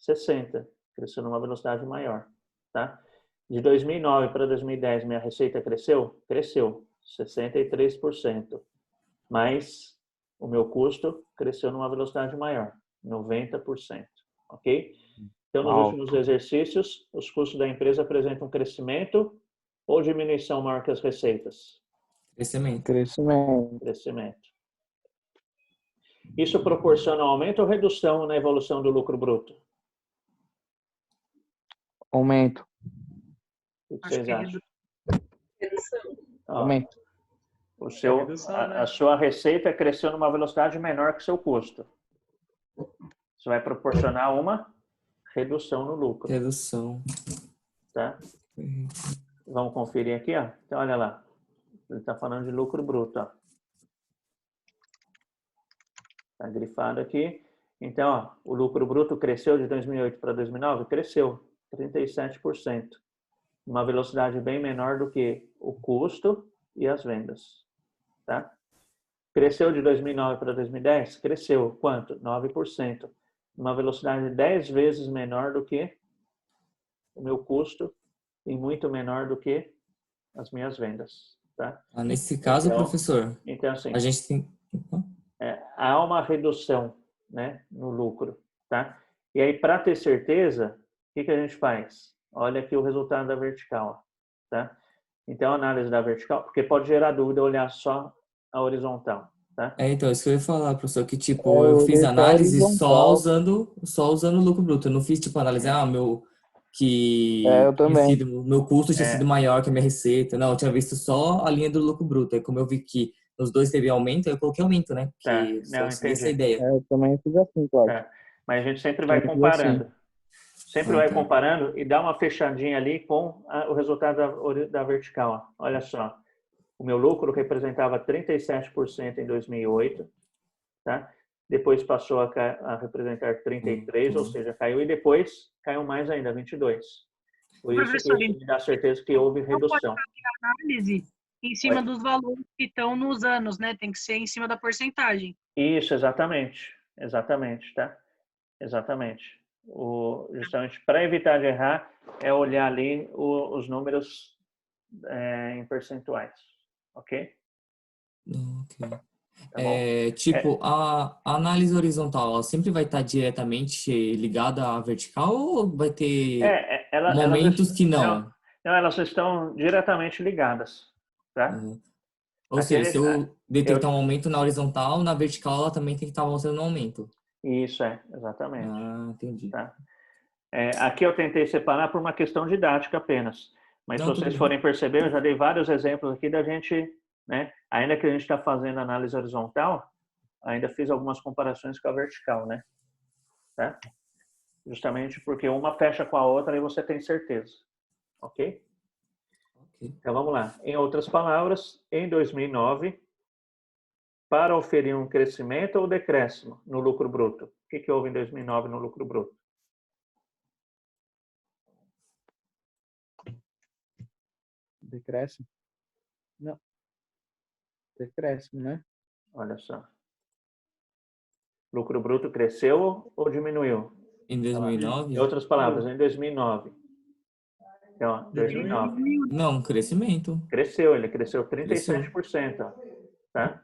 Speaker 1: 60%. Cresceu numa velocidade maior. Tá? De 2009 para 2010, minha receita cresceu? Cresceu 63%. Mas o meu custo cresceu numa velocidade maior, 90%. Ok? Então, nos últimos exercícios, os custos da empresa apresentam um crescimento ou diminuição maior que as receitas?
Speaker 3: Crescimento.
Speaker 7: Crescimento.
Speaker 1: Crescimento. Isso proporciona aumento ou redução na evolução do lucro bruto?
Speaker 7: Aumento.
Speaker 1: O que vocês acham?
Speaker 7: Aumento.
Speaker 1: A sua receita cresceu numa velocidade menor que o seu custo. Isso vai proporcionar uma redução no lucro.
Speaker 3: Redução.
Speaker 1: Tá? Vamos conferir aqui, ó. Então, olha lá. Ele está falando de lucro bruto, ó. Está grifado aqui. Então, ó, o lucro bruto cresceu de 2008 para 2009? Cresceu 37%. Uma velocidade bem menor do que o custo e as vendas. Tá? Cresceu de 2009 para 2010? Cresceu. Quanto? 9%. Uma velocidade 10 vezes menor do que o meu custo e muito menor do que as minhas vendas. Tá?
Speaker 3: Nesse caso,
Speaker 1: então,
Speaker 3: professor,
Speaker 1: então, assim,
Speaker 3: a gente tem...
Speaker 1: há uma redução, né, no lucro. Tá? E aí, para ter certeza, o que a gente faz? Olha aqui o resultado da vertical. Tá? Então, a análise da vertical, porque pode gerar dúvida olhar só a horizontal. Tá?
Speaker 3: Então, isso que eu ia falar, professor, que tipo, eu fiz análise só usando o lucro bruto. Eu não fiz, tipo, análise,
Speaker 7: eu também.
Speaker 3: meu custo tinha sido maior que a minha receita. Não, eu tinha visto só a linha do lucro bruto. Aí, como eu vi que nos dois teve aumento, eu coloquei aumento, né? Porque
Speaker 1: não,
Speaker 3: entendi essa ideia.
Speaker 7: Eu também fiz assim, Cláudio.
Speaker 1: Mas a gente sempre vai comparando. Sempre vai comparando e dá uma fechadinha ali com o resultado da vertical. Olha só. O meu lucro representava 37% em 2008, tá? Depois passou a representar 33%, ou seja, caiu, e depois caiu mais ainda, 22%. Por isso que me dá certeza que houve redução.
Speaker 2: Pode fazer análise em cima dos valores que estão nos anos, né? Tem que ser em cima da porcentagem.
Speaker 1: Isso, exatamente. Exatamente, tá? Exatamente. Justamente para evitar de errar, é olhar ali os números em percentuais. Ok? Tá bom?
Speaker 3: Tipo, a análise horizontal, ela sempre vai estar diretamente ligada à vertical ou vai ter momentos que não?
Speaker 1: Não, elas estão diretamente ligadas, tá?
Speaker 3: Ou seja, se eu detectar um aumento na horizontal, na vertical ela também tem que estar mostrando um aumento.
Speaker 1: Isso, exatamente.
Speaker 3: Ah, entendi.
Speaker 1: Tá? Aqui eu tentei separar por uma questão didática apenas. Mas se vocês forem perceber, eu já dei vários exemplos aqui da gente, né? Ainda que a gente está fazendo análise horizontal, ainda fiz algumas comparações com a vertical, né? Tá? Justamente porque uma fecha com a outra e você tem certeza. Ok? Então vamos lá. Em outras palavras, em 2009, para oferir um crescimento ou decréscimo no lucro bruto? O que houve em 2009 no lucro bruto?
Speaker 7: Decréscimo? Não. Decréscimo, né?
Speaker 1: Olha só. Lucro bruto cresceu ou diminuiu?
Speaker 3: Em 2009?
Speaker 1: Em outras palavras, em 2009. Então, 2009.
Speaker 3: Não, crescimento.
Speaker 1: Cresceu, ele cresceu 37%. Tá?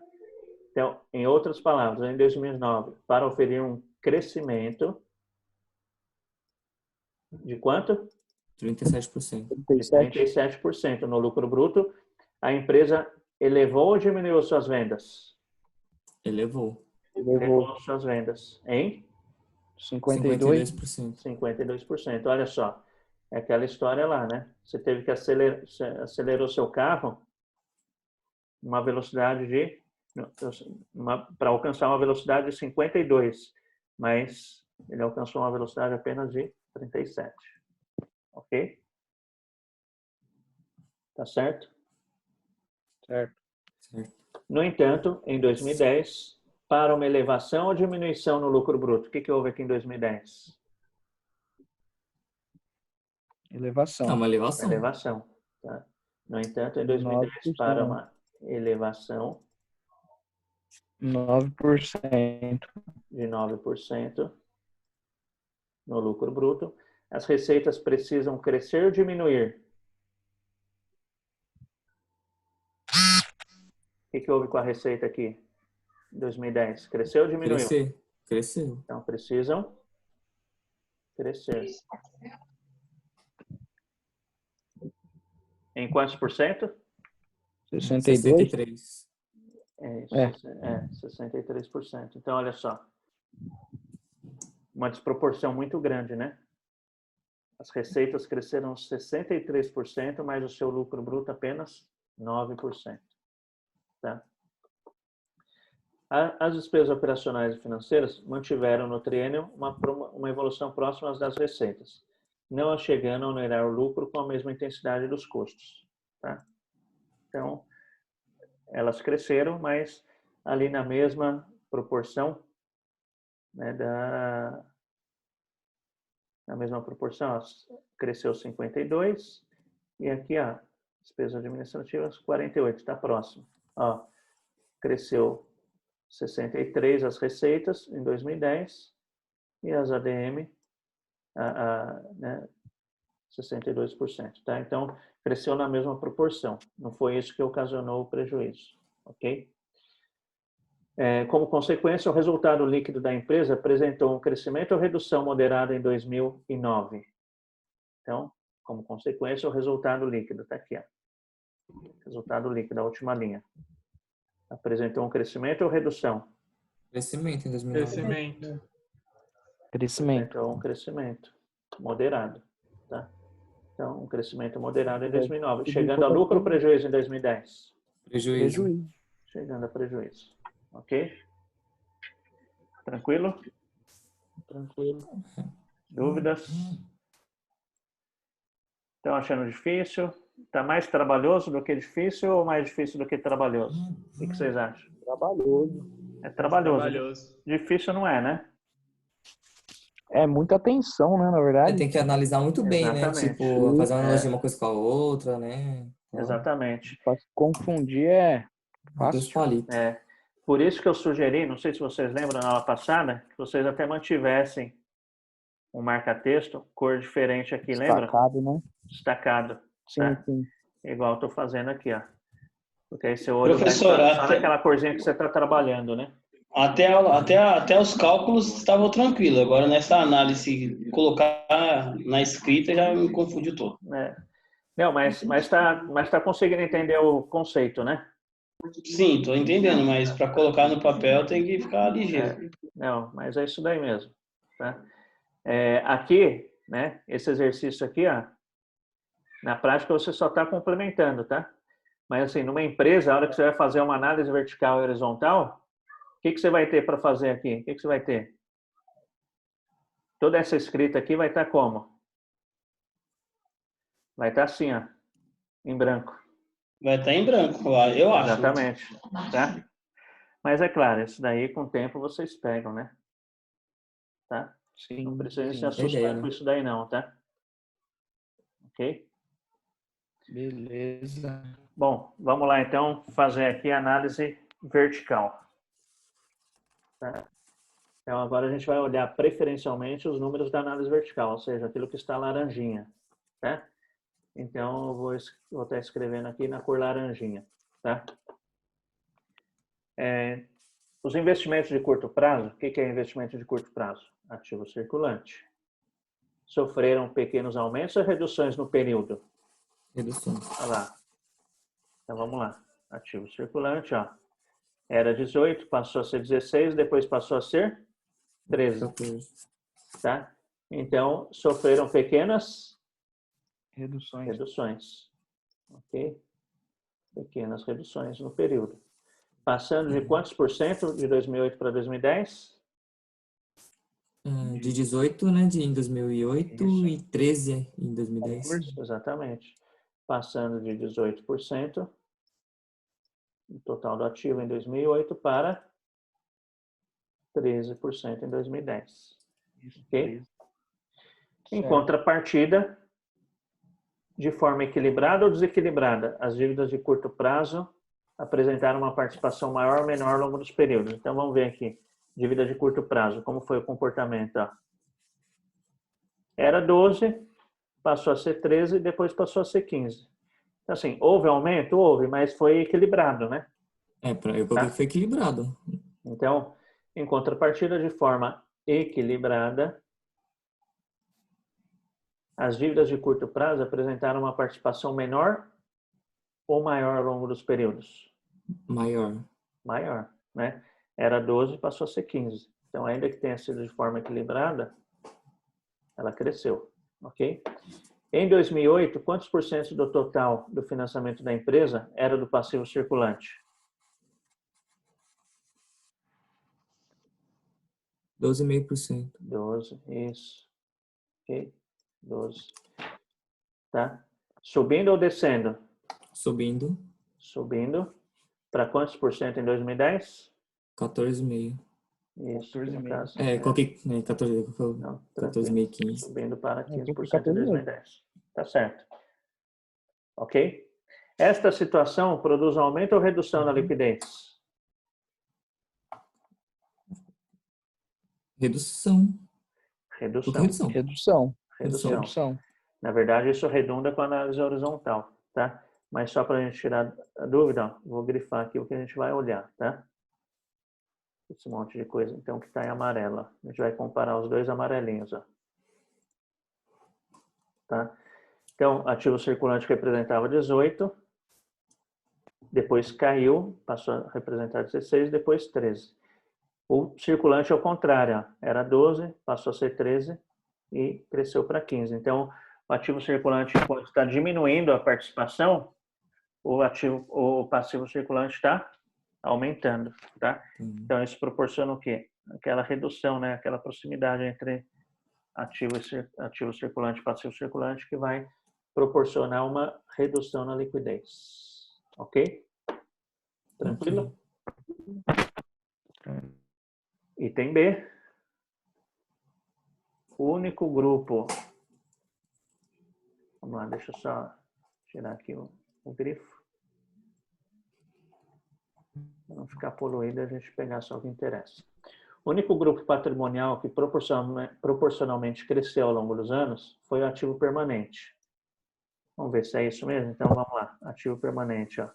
Speaker 1: Então, em outras palavras, em 2009, para oferir um crescimento de quanto?
Speaker 3: 37%.
Speaker 1: 37% no lucro bruto. A empresa elevou ou diminuiu suas vendas?
Speaker 3: Elevou
Speaker 1: suas vendas em
Speaker 3: 52%.
Speaker 1: 52%. Olha só, é aquela história lá, né? Você teve que acelerou seu carro uma velocidade para alcançar uma velocidade de 52, mas ele alcançou uma velocidade apenas de 37. Ok? Tá certo?
Speaker 7: Certo.
Speaker 1: No entanto, em 2010, para uma elevação ou diminuição no lucro bruto, o que houve aqui em 2010?
Speaker 7: Elevação.
Speaker 3: É uma elevação.
Speaker 1: Elevação. Tá? No entanto, em 2010, 9%. Para uma elevação
Speaker 7: 9%.
Speaker 1: De 9% no lucro bruto, as receitas precisam crescer ou diminuir? O que houve com a receita aqui em 2010? Cresceu ou diminuiu?
Speaker 3: Cresceu.
Speaker 1: Então, precisam crescer. Em quantos por cento?
Speaker 3: 63%.
Speaker 1: Isso, 63%. Então, olha só. Uma desproporção muito grande, né? As receitas cresceram 63%, mas o seu lucro bruto apenas 9%. Tá? As despesas operacionais e financeiras mantiveram no triênio uma evolução próxima às das receitas, não chegando a onerar o lucro com a mesma intensidade dos custos. Tá? Então, elas cresceram, mas ali na mesma proporção, né, na mesma proporção, cresceu 52 e aqui, ó, despesas administrativas 48, está próximo. Ó, cresceu 63 as receitas em 2010 e as ADM né, 62%, tá? Então, cresceu na mesma proporção. Não foi isso que ocasionou o prejuízo, ok? Como consequência, o resultado líquido da empresa apresentou um crescimento ou redução moderada em 2009. Então, como consequência, o resultado líquido está aqui, ó. Resultado líquido, a última linha. Apresentou um crescimento ou redução?
Speaker 3: Crescimento em 2009.
Speaker 7: Crescimento.
Speaker 1: Então, um crescimento moderado, tá? Então, um crescimento moderado em 2009. Chegando a lucro ou prejuízo em 2010?
Speaker 3: Prejuízo.
Speaker 1: Chegando a prejuízo. Ok? Tranquilo?
Speaker 7: Tranquilo.
Speaker 1: Dúvidas? Estão achando difícil? Está mais trabalhoso do que difícil ou mais difícil do que trabalhoso? O que vocês acham?
Speaker 7: Trabalhoso.
Speaker 1: É trabalhoso. Difícil não é, né?
Speaker 7: É muita atenção, né, na verdade.
Speaker 3: Tem que analisar muito bem,
Speaker 1: Exatamente.
Speaker 3: né? Tipo, fazer uma analogia uma coisa com a outra, né? Então,
Speaker 1: exatamente.
Speaker 7: Para se confundir é fácil.
Speaker 1: Por isso que eu sugeri, não sei se vocês lembram na aula passada, que vocês até mantivessem um marca-texto, cor diferente aqui, lembra?
Speaker 7: Destacado, né?
Speaker 1: Destacado.
Speaker 7: Sim,
Speaker 1: tá?
Speaker 7: sim.
Speaker 1: Igual eu estou fazendo aqui, ó. Porque aí seu olho
Speaker 5: Professor,
Speaker 1: vai só naquela corzinha que você está trabalhando, né?
Speaker 5: Até os cálculos estavam tranquilos. Agora, nessa análise, colocar na escrita já me confundiu todo.
Speaker 1: Não, mas tá conseguindo entender o conceito, né?
Speaker 5: Sim, estou entendendo, mas para colocar no papel tem que ficar ligeiro.
Speaker 1: Não, mas é isso daí mesmo. Tá? Aqui, né? Esse exercício aqui, ó, na prática você só está complementando, tá? Mas assim, numa empresa, a hora que você vai fazer uma análise vertical e horizontal, o que você vai ter para fazer aqui? O que você vai ter? Toda essa escrita aqui vai estar como? Vai estar assim, ó, em branco.
Speaker 5: Vai estar em branco, eu acho.
Speaker 1: Exatamente. Tá? Mas é claro, isso daí com o tempo vocês pegam, né? Tá?
Speaker 3: Sim,
Speaker 1: não precisa se
Speaker 3: é
Speaker 1: assustar
Speaker 3: ideia,
Speaker 1: com
Speaker 3: né?
Speaker 1: isso daí não, tá? Ok?
Speaker 7: Beleza.
Speaker 1: Bom, vamos lá então fazer aqui a análise vertical. Tá? Então agora a gente vai olhar preferencialmente os números da análise vertical, ou seja, aquilo que está laranjinha. Tá? Então eu vou estar escrevendo aqui na cor laranjinha. Tá? Os investimentos de curto prazo, o que é investimento de curto prazo? Ativo circulante. Sofreram pequenos aumentos ou reduções no período?
Speaker 3: Reduções.
Speaker 1: Olha lá. Então vamos lá. Ativo circulante, ó. Era 18, passou a ser 16, depois passou a ser 13.
Speaker 3: 14.
Speaker 1: Tá? Então, sofreram pequenas
Speaker 7: Reduções.
Speaker 1: Ok? Pequenas reduções no período. Passando de quantos por cento de 2008 para 2010?
Speaker 3: De 18, né, em 2008
Speaker 1: Isso.
Speaker 3: e 13 em 2010.
Speaker 1: Exatamente. Passando de 18% do total do ativo em 2008 para 13% em 2010. Ok? Em contrapartida, de forma equilibrada ou desequilibrada, as dívidas de curto prazo apresentaram uma participação maior ou menor ao longo dos períodos. Então, vamos ver aqui. Dívida de curto prazo, como foi o comportamento? Ó. Era 12, passou a ser 13 e depois passou a ser 15. Então, assim, houve aumento? Houve, mas foi equilibrado, né?
Speaker 3: Eu coloquei que foi equilibrado.
Speaker 1: Então, em contrapartida, de forma equilibrada, as dívidas de curto prazo apresentaram uma participação menor ou maior ao longo dos períodos?
Speaker 3: Maior.
Speaker 1: Maior, né? Era 12, passou a ser 15. Então, ainda que tenha sido de forma equilibrada, ela cresceu, ok? Em 2008, quantos por cento do total do financiamento da empresa era do passivo circulante?
Speaker 3: 12,5%.
Speaker 1: 12, isso. Ok? 12. Tá? Subindo ou descendo?
Speaker 3: Subindo.
Speaker 1: Subindo. Para quantos por cento em 2010?
Speaker 3: 14,5%.
Speaker 1: Isso,
Speaker 7: 14,5%.
Speaker 1: no caso.
Speaker 3: Coloquei 14,
Speaker 1: Não,
Speaker 3: 14,515.
Speaker 1: subindo para 15% em
Speaker 7: 14,5.
Speaker 1: 2010. Tá certo. Ok? Esta situação produz aumento ou redução na liquidez?
Speaker 3: Redução.
Speaker 1: Redução.
Speaker 7: Redução.
Speaker 1: Na verdade, isso redunda com a análise horizontal, tá? Mas só para a gente tirar a dúvida, ó, vou grifar aqui o que a gente vai olhar, tá? Esse monte de coisa, então, que está em amarelo. A gente vai comparar os dois amarelinhos, ó. Tá? Então, ativo circulante representava 18, depois caiu, passou a representar 16, depois 13. O circulante é o contrário, ó, era 12, passou a ser 13 e cresceu para 15. Então, o ativo circulante, enquanto está diminuindo a participação, o passivo circulante está aumentando, tá? Então, isso proporciona o quê? Aquela redução, né? Aquela proximidade entre ativo circulante e passivo circulante que vai proporcionar uma redução na liquidez. Ok? Tranquilo? Item B. O único grupo... Vamos lá, deixa eu só tirar aqui o grifo. Para não ficar poluído, a gente pegar só o que interessa. O único grupo patrimonial que proporcionalmente cresceu ao longo dos anos foi o ativo permanente. Vamos ver se é isso mesmo? Então, vamos lá. Ativo permanente, ó.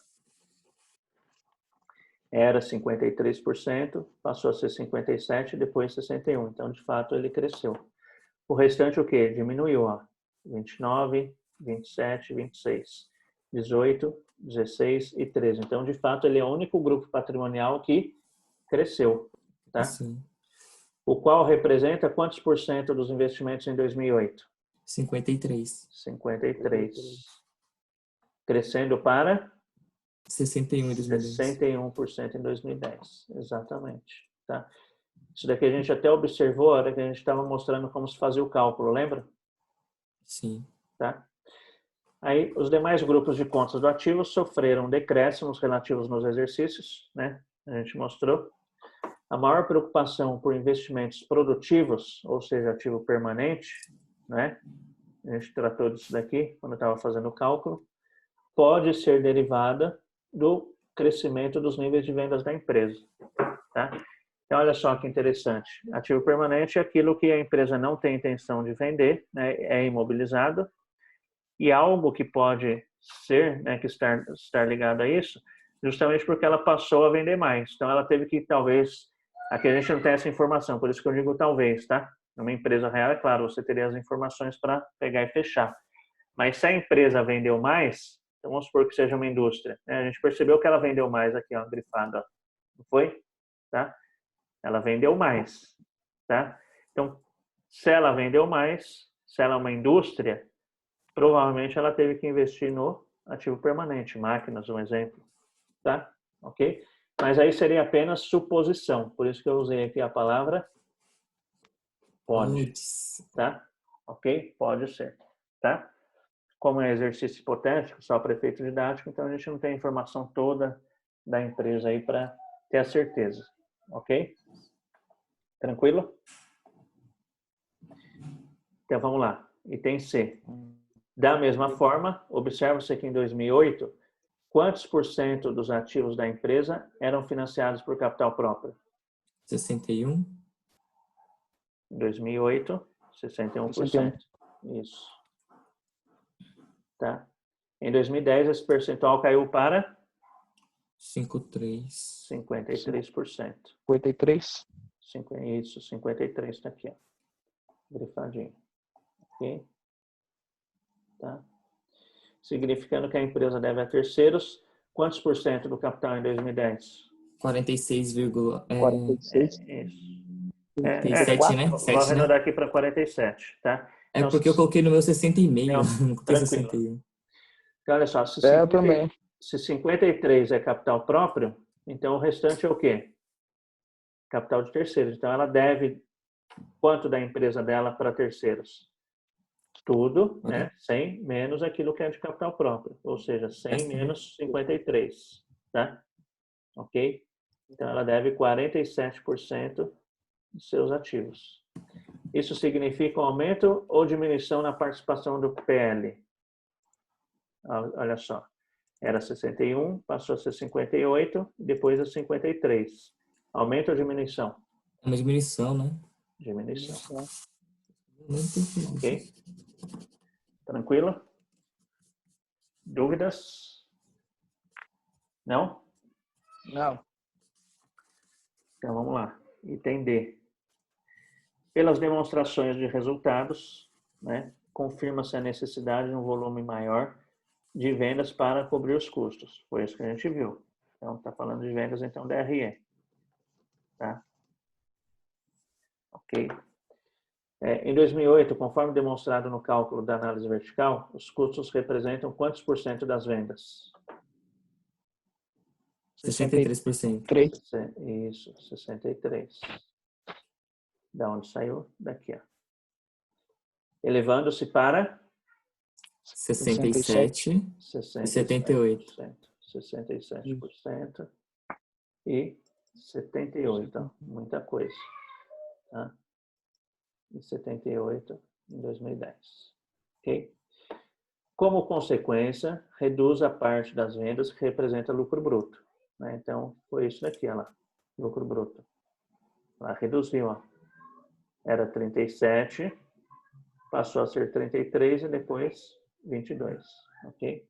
Speaker 1: Era 53%, passou a ser 57% e depois 61%. Então, de fato, ele cresceu. O restante o quê? Diminuiu, ó. 29, 27, 26, 18, 16 e 13. Então, de fato, ele é o único grupo patrimonial que cresceu, tá?
Speaker 3: Sim.
Speaker 1: O qual representa quantos por cento dos investimentos em 2008?
Speaker 3: 53.
Speaker 1: 53. Crescendo para
Speaker 3: 61 em 2010.
Speaker 1: 61% em 2010. Exatamente, tá? Isso daqui a gente até observou a hora que a gente estava mostrando como se fazia o cálculo, lembra?
Speaker 3: Sim.
Speaker 1: Tá? Aí, os demais grupos de contas do ativo sofreram decréscimos relativos nos exercícios, né? A gente mostrou. A maior preocupação por investimentos produtivos, ou seja, ativo permanente, né? A gente tratou disso daqui quando estava fazendo o cálculo, pode ser derivada do crescimento dos níveis de vendas da empresa, tá? Então, olha só que interessante. Ativo permanente é aquilo que a empresa não tem intenção de vender, né? É imobilizado, e algo que pode ser, né, que estar ligado a isso, justamente porque ela passou a vender mais. Então, ela teve que, talvez, aqui a gente não tem essa informação, por isso que eu digo talvez, tá? Numa empresa real, é claro, você teria as informações para pegar e fechar. Mas se a empresa vendeu mais, então vamos supor que seja uma indústria, né? A gente percebeu que ela vendeu mais aqui, ó, grifado, ó. Não foi? Tá? Ela vendeu mais, tá? Então, se ela vendeu mais, se ela é uma indústria, provavelmente ela teve que investir no ativo permanente, máquinas, um exemplo, tá? Ok? Mas aí seria apenas suposição, por isso que eu usei aqui a palavra pode, tá? Ok? Pode ser, tá? Como é exercício hipotético, só para efeito didático, então a gente não tem a informação toda da empresa aí para ter a certeza, ok? Tranquilo? Então vamos lá, item C. Da mesma forma, observa-se que em 2008, quantos por cento dos ativos da empresa eram financiados por capital próprio?
Speaker 3: 61.
Speaker 1: Em 2008, 61%. Isso. Tá? Em 2010, esse percentual caiu para
Speaker 3: 53.
Speaker 1: 53%.
Speaker 7: 53?
Speaker 1: Isso, 53 está aqui, ó. Grifadinho. Ok? Tá? Significando que a empresa deve a terceiros quantos por cento do capital em 2010?
Speaker 3: 46,
Speaker 7: 46?
Speaker 1: Isso.
Speaker 3: 7, né?
Speaker 1: Vou
Speaker 3: 7,
Speaker 1: arredondar
Speaker 3: né?
Speaker 1: aqui para 47, tá?
Speaker 3: É
Speaker 1: Então,
Speaker 3: porque eu coloquei no meu 60,5,
Speaker 1: Não,
Speaker 3: não coloquei
Speaker 1: tranquilo.
Speaker 3: 61.
Speaker 1: Então, olha só, se
Speaker 7: também.
Speaker 1: se 53 é capital próprio, então o restante é o quê? Capital de terceiros. Então, ela deve quanto da empresa dela para terceiros? Tudo, né? 100 menos aquilo que é de capital próprio. Ou seja, 100 menos 53, tá? Ok? Então, ela deve 47% de seus ativos. Isso significa um aumento ou diminuição na participação do PL? Olha só. Era 61, passou a ser 58, depois a 53. Aumento ou diminuição?
Speaker 3: É uma diminuição, né?
Speaker 1: Diminuição.
Speaker 3: Ok.
Speaker 1: Ok? Tranquilo? Dúvidas? Não?
Speaker 7: Não.
Speaker 1: Então vamos lá. Item D. Pelas demonstrações de resultados, né, confirma-se a necessidade de um volume maior de vendas para cobrir os custos. Foi isso que a gente viu. Então, está falando de vendas, então, DRE. Tá? Ok? Em 2008, conforme demonstrado no cálculo da análise vertical, os custos representam quantos por cento das vendas?
Speaker 3: 63%.
Speaker 1: Isso, 63. Da onde saiu? Daqui, ó. Elevando-se para
Speaker 3: 67 e 78.
Speaker 1: 67% e 78%. Muita coisa. Tá? E 78% em 2010. Ok? Como consequência, reduz a parte das vendas que representa lucro bruto. Né? Então, foi isso daqui, ó lá. Lucro bruto. Lá reduziu, ó. Era 37, passou a ser 33 e depois 22. Ok?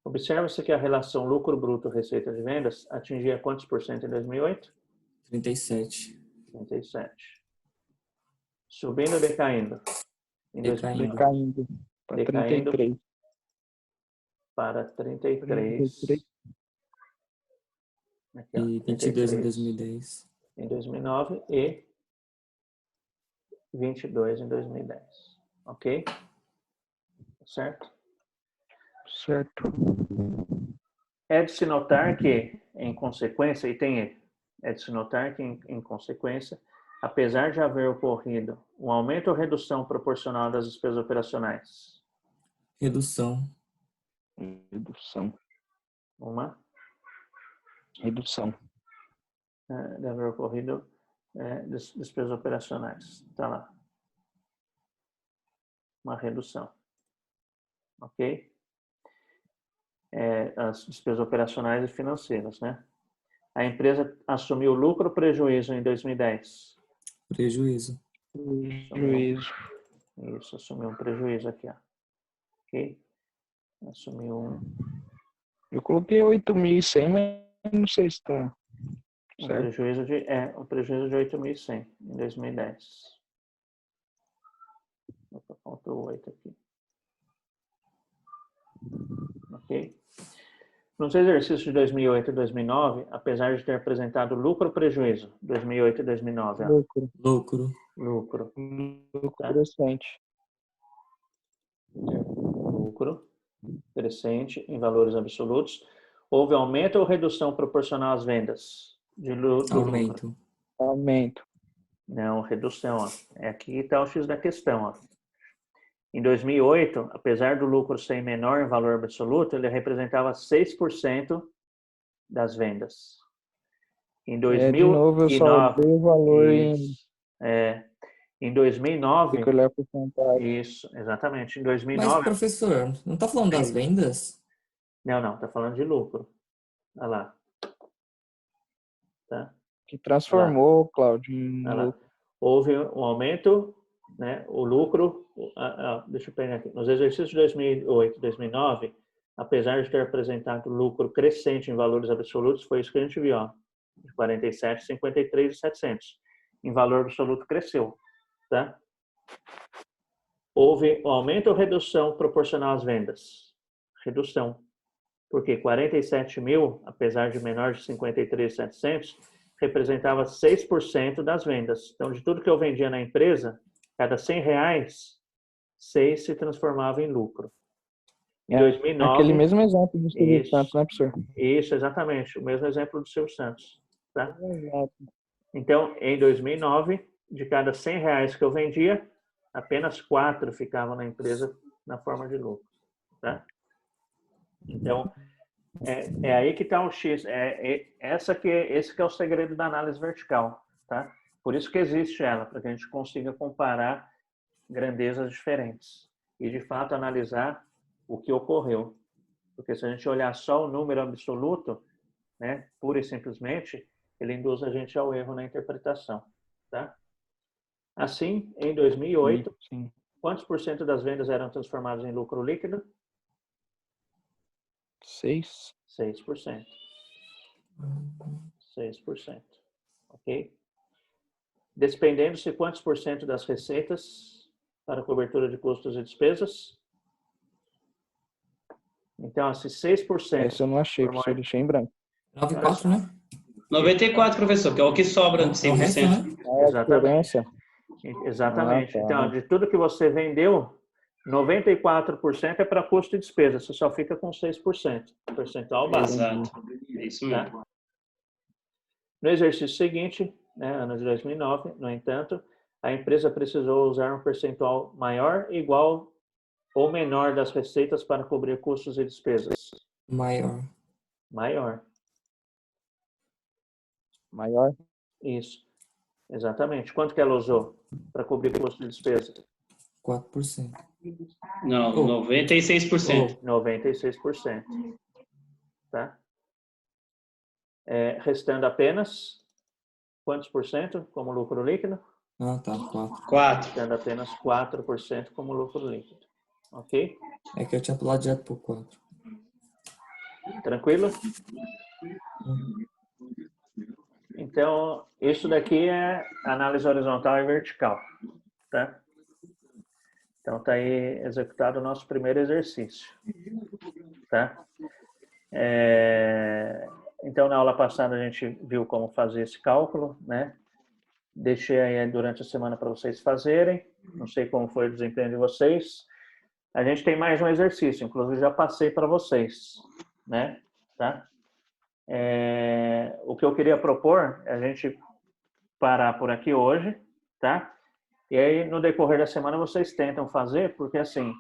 Speaker 1: Observa-se que a relação lucro bruto receita de vendas atingia quantos por cento em 2008?
Speaker 3: 37.
Speaker 1: 37. Subindo ou decaindo? Em
Speaker 3: Decaindo.
Speaker 7: Decaindo. Para
Speaker 1: Decaindo
Speaker 7: 33.
Speaker 1: para 33. Aqui, ó,
Speaker 3: E 22 em
Speaker 1: 33
Speaker 3: 2010.
Speaker 1: em 2009 e 22 em 2010. Ok? Certo?
Speaker 7: Certo.
Speaker 1: É de se notar que, em consequência, é de se notar que, em consequência, apesar de haver ocorrido um aumento ou redução proporcional das despesas operacionais,
Speaker 3: Redução.
Speaker 1: uma,
Speaker 7: Redução.
Speaker 1: de haver ocorrido despesas operacionais, está lá, uma redução, ok? As despesas operacionais e financeiras, né? A empresa assumiu lucro ou prejuízo em 2010?
Speaker 3: Prejuízo.
Speaker 7: Juízo.
Speaker 1: Isso, assumiu um prejuízo aqui, ó. Ok? Assumiu um
Speaker 7: Eu coloquei 8.100, mas não sei se está certo.
Speaker 1: prejuízo de 8.100 em 2010. Opa, faltou 8 aqui. Ok? Nos exercícios de 2008 e 2009, apesar de ter apresentado lucro ou prejuízo, 2008 e 2009, ó,
Speaker 7: Lucro.
Speaker 1: lucro, tá?
Speaker 7: Crescente.
Speaker 1: Lucro crescente em valores absolutos. Houve aumento ou redução proporcional às vendas do
Speaker 3: Aumento.
Speaker 1: lucro?
Speaker 7: Aumento.
Speaker 1: Não, redução. Ó. Aqui está o X da questão. Ó. Em 2008, apesar do lucro ser menor em valor absoluto, ele representava 6% das vendas. Em 2009,
Speaker 7: de novo, eu só dei o valor
Speaker 1: em 2009,
Speaker 7: tem que olhar a porcentagem.
Speaker 1: isso, exatamente. Em 2009,
Speaker 3: Mas, professor, não está falando das vendas?
Speaker 1: não, está falando de lucro. Olha lá. Tá?
Speaker 7: Que transformou, Cláudio, em lucro.
Speaker 1: Houve um aumento, né? O lucro, deixa eu pegar aqui, nos exercícios de 2008 e 2009, apesar de ter apresentado lucro crescente em valores absolutos, foi isso que a gente viu, ó, de 47, 53 e 700. Em valor absoluto cresceu, tá? Houve um aumento ou redução proporcional às vendas? Redução. Porque 47 mil, apesar de menor de 53.700, representava 6% das vendas. Então, de tudo que eu vendia na empresa, cada 100 reais, 6 se transformava em lucro. Em 2009...
Speaker 7: Aquele mesmo exemplo do Silvio Santos, né, professor?
Speaker 1: Isso, exatamente. O mesmo exemplo do Silvio Santos. Tá?
Speaker 7: Exato.
Speaker 1: Então, em 2009, de cada 100 reais que eu vendia, apenas 4 ficavam na empresa na forma de lucro. Tá? Então, é aí que está o X. Esse que é o segredo da análise vertical. Tá? Por isso que existe ela, para que a gente consiga comparar grandezas diferentes. E, de fato, analisar o que ocorreu. Porque se a gente olhar só o número absoluto, né, pura e simplesmente, ele induz a gente ao erro na interpretação. Tá? Assim, em 2008,
Speaker 7: Sim.
Speaker 1: quantos por cento das vendas eram transformadas em lucro líquido?
Speaker 7: 6%.
Speaker 1: 6%. Ok? Despendendo-se quantos por cento das receitas para cobertura de custos e despesas? Então, se 6%...
Speaker 7: Essa eu não achei, professor, eu deixei em branco.
Speaker 3: 9,4, né?
Speaker 5: 94, professor, que é o que sobra de 100%.
Speaker 3: Né?
Speaker 1: Exatamente. Exatamente. Então, de tudo que você vendeu, 94% é para custo e despesa. Você só fica com 6%. Percentual básico.
Speaker 5: Exato. É isso mesmo.
Speaker 1: Tá? No exercício seguinte, né, ano de 2009, no entanto, a empresa precisou usar um percentual maior, igual ou menor das receitas para cobrir custos e despesas?
Speaker 3: Maior.
Speaker 7: Maior?
Speaker 1: Isso. Exatamente. Quanto que ela usou para cobrir custo e despesa?
Speaker 3: 4%.
Speaker 5: Não, 96%.
Speaker 1: 96%. Tá? Restando apenas quantos por cento como lucro líquido?
Speaker 3: Ah, tá. 4.
Speaker 5: 4.
Speaker 1: Restando apenas 4% como lucro líquido. Ok?
Speaker 3: É que eu tinha pulado direto por 4.
Speaker 1: Tranquilo? Então, isso daqui é análise horizontal e vertical, tá? Então, tá aí executado o nosso primeiro exercício, tá? Então, na aula passada a gente viu como fazer esse cálculo, né? Deixei aí durante a semana para vocês fazerem. Não sei como foi o desempenho de vocês. A gente tem mais um exercício, inclusive já passei para vocês, né? Tá? O que eu queria propor é a gente parar por aqui hoje, tá? E aí, no decorrer da semana, vocês tentam fazer, porque assim,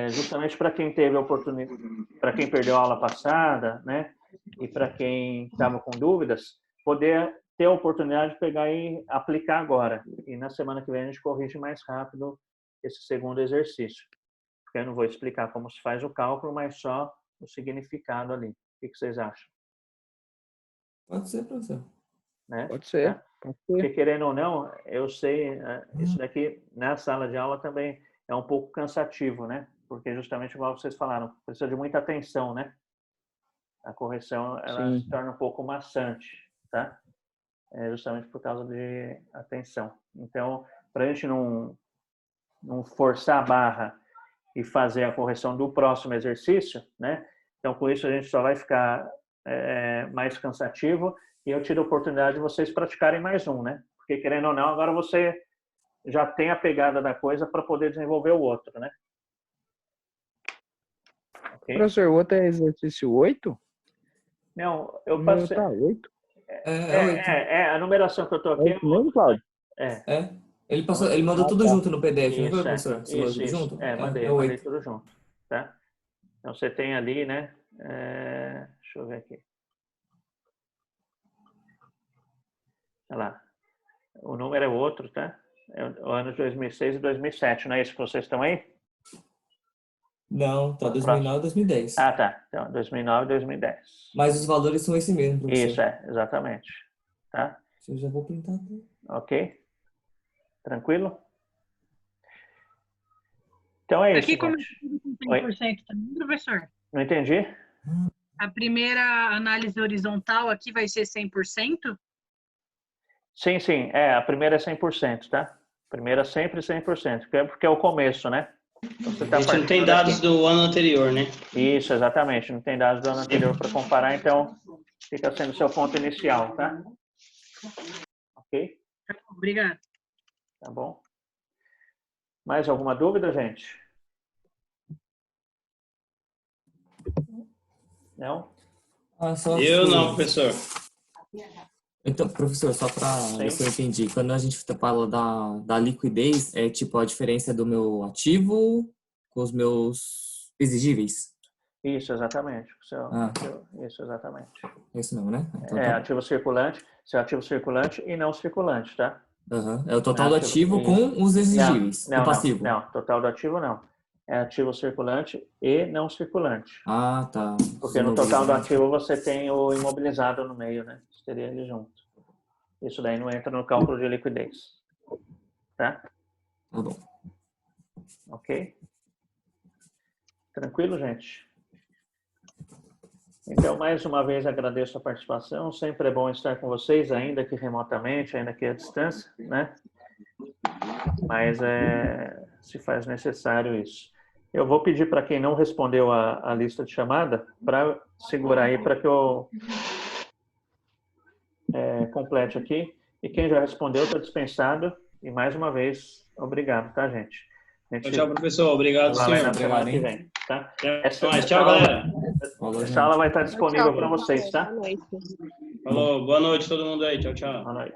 Speaker 1: justamente para quem teve a oportunidade, para quem perdeu a aula passada, né? E para quem estava com dúvidas, poder ter a oportunidade de pegar e aplicar agora. E na semana que vem a gente corrige mais rápido esse segundo exercício. Porque eu não vou explicar como se faz o cálculo, mas só o significado ali. O que vocês acham?
Speaker 3: Pode ser, professor.
Speaker 1: Né?
Speaker 7: Pode ser.
Speaker 1: Tá? Porque, querendo ou não, eu sei, isso daqui na sala de aula também é um pouco cansativo, né? Porque justamente igual vocês falaram, precisa de muita atenção, né? A correção, ela se torna um pouco maçante, tá? Justamente por causa de atenção. Então, para a gente não forçar a barra e fazer a correção do próximo exercício, né? Então, com isso, a gente só vai ficar mais cansativo e eu tiro a oportunidade de vocês praticarem mais um, né? Porque, querendo ou não, agora você já tem a pegada da coisa para poder desenvolver o outro, né? Okay?
Speaker 7: Professor, o outro é exercício 8?
Speaker 1: Não, eu passei...
Speaker 7: Tá 8?
Speaker 1: A numeração que eu estou aqui...
Speaker 7: É mesmo, Cláudio?
Speaker 3: Ele mandou tudo junto no PDF, não foi, professor?
Speaker 1: Você mandou tudo junto? Mandei tudo junto, tá? Então, você tem ali, né? Deixa eu ver aqui. Olha lá. O número é outro, tá? É o ano de 2006 e 2007, não é isso que vocês estão aí?
Speaker 3: Não, tá 2009 e 2010.
Speaker 1: Ah, tá. Então, 2009 e 2010.
Speaker 3: Mas os valores são esse mesmo, professor.
Speaker 1: Isso, exatamente. Tá?
Speaker 3: Eu já vou printar tudo.
Speaker 1: Ok? Tranquilo? Então é isso.
Speaker 2: Aqui como 100% também, professor?
Speaker 1: Não entendi?
Speaker 2: A primeira análise horizontal aqui vai ser 100%?
Speaker 1: Sim. A primeira é 100%, tá? A primeira sempre 100%, porque é o começo, né? Então,
Speaker 5: a gente não tem dados do ano anterior, né?
Speaker 1: Isso, exatamente. Não tem dados do ano anterior para comparar, então fica sendo seu ponto inicial, tá? Ok?
Speaker 2: Obrigado.
Speaker 1: Tá bom. Mais alguma dúvida, gente? Não?
Speaker 5: Eu não, professor.
Speaker 3: Então, professor, só para ver se eu entendi. Quando a gente fala da liquidez, é tipo a diferença do meu ativo com os meus exigíveis?
Speaker 1: Isso, exatamente. Isso, exatamente.
Speaker 3: Isso mesmo, né?
Speaker 1: Então, ativo circulante, seu ativo circulante e não circulante, tá?
Speaker 3: É o total do ativo com os exigíveis, o passivo.
Speaker 1: Não, total do ativo não. É ativo circulante e não circulante.
Speaker 3: Ah, tá.
Speaker 1: Porque no total do ativo você tem o imobilizado no meio, né? Teria ele junto. Isso daí não entra no cálculo de liquidez. Tá?
Speaker 3: Tá bom.
Speaker 1: Ok? Tranquilo, gente? Então, mais uma vez, agradeço a participação. Sempre é bom estar com vocês, ainda que remotamente, ainda que à distância, né? Mas se faz necessário isso. Eu vou pedir para quem não respondeu a lista de chamada, para segurar aí, para que eu complete aqui. E quem já respondeu está dispensado. E mais uma vez, obrigado, tá, gente?
Speaker 5: Tchau, professor. Obrigado, senhor.
Speaker 1: Na semana que vem, tá?
Speaker 5: Tchau, galera.
Speaker 1: Essa aula vai estar disponível para vocês, tá?
Speaker 5: Falou, boa noite todo mundo aí. Tchau, tchau.
Speaker 1: Boa noite.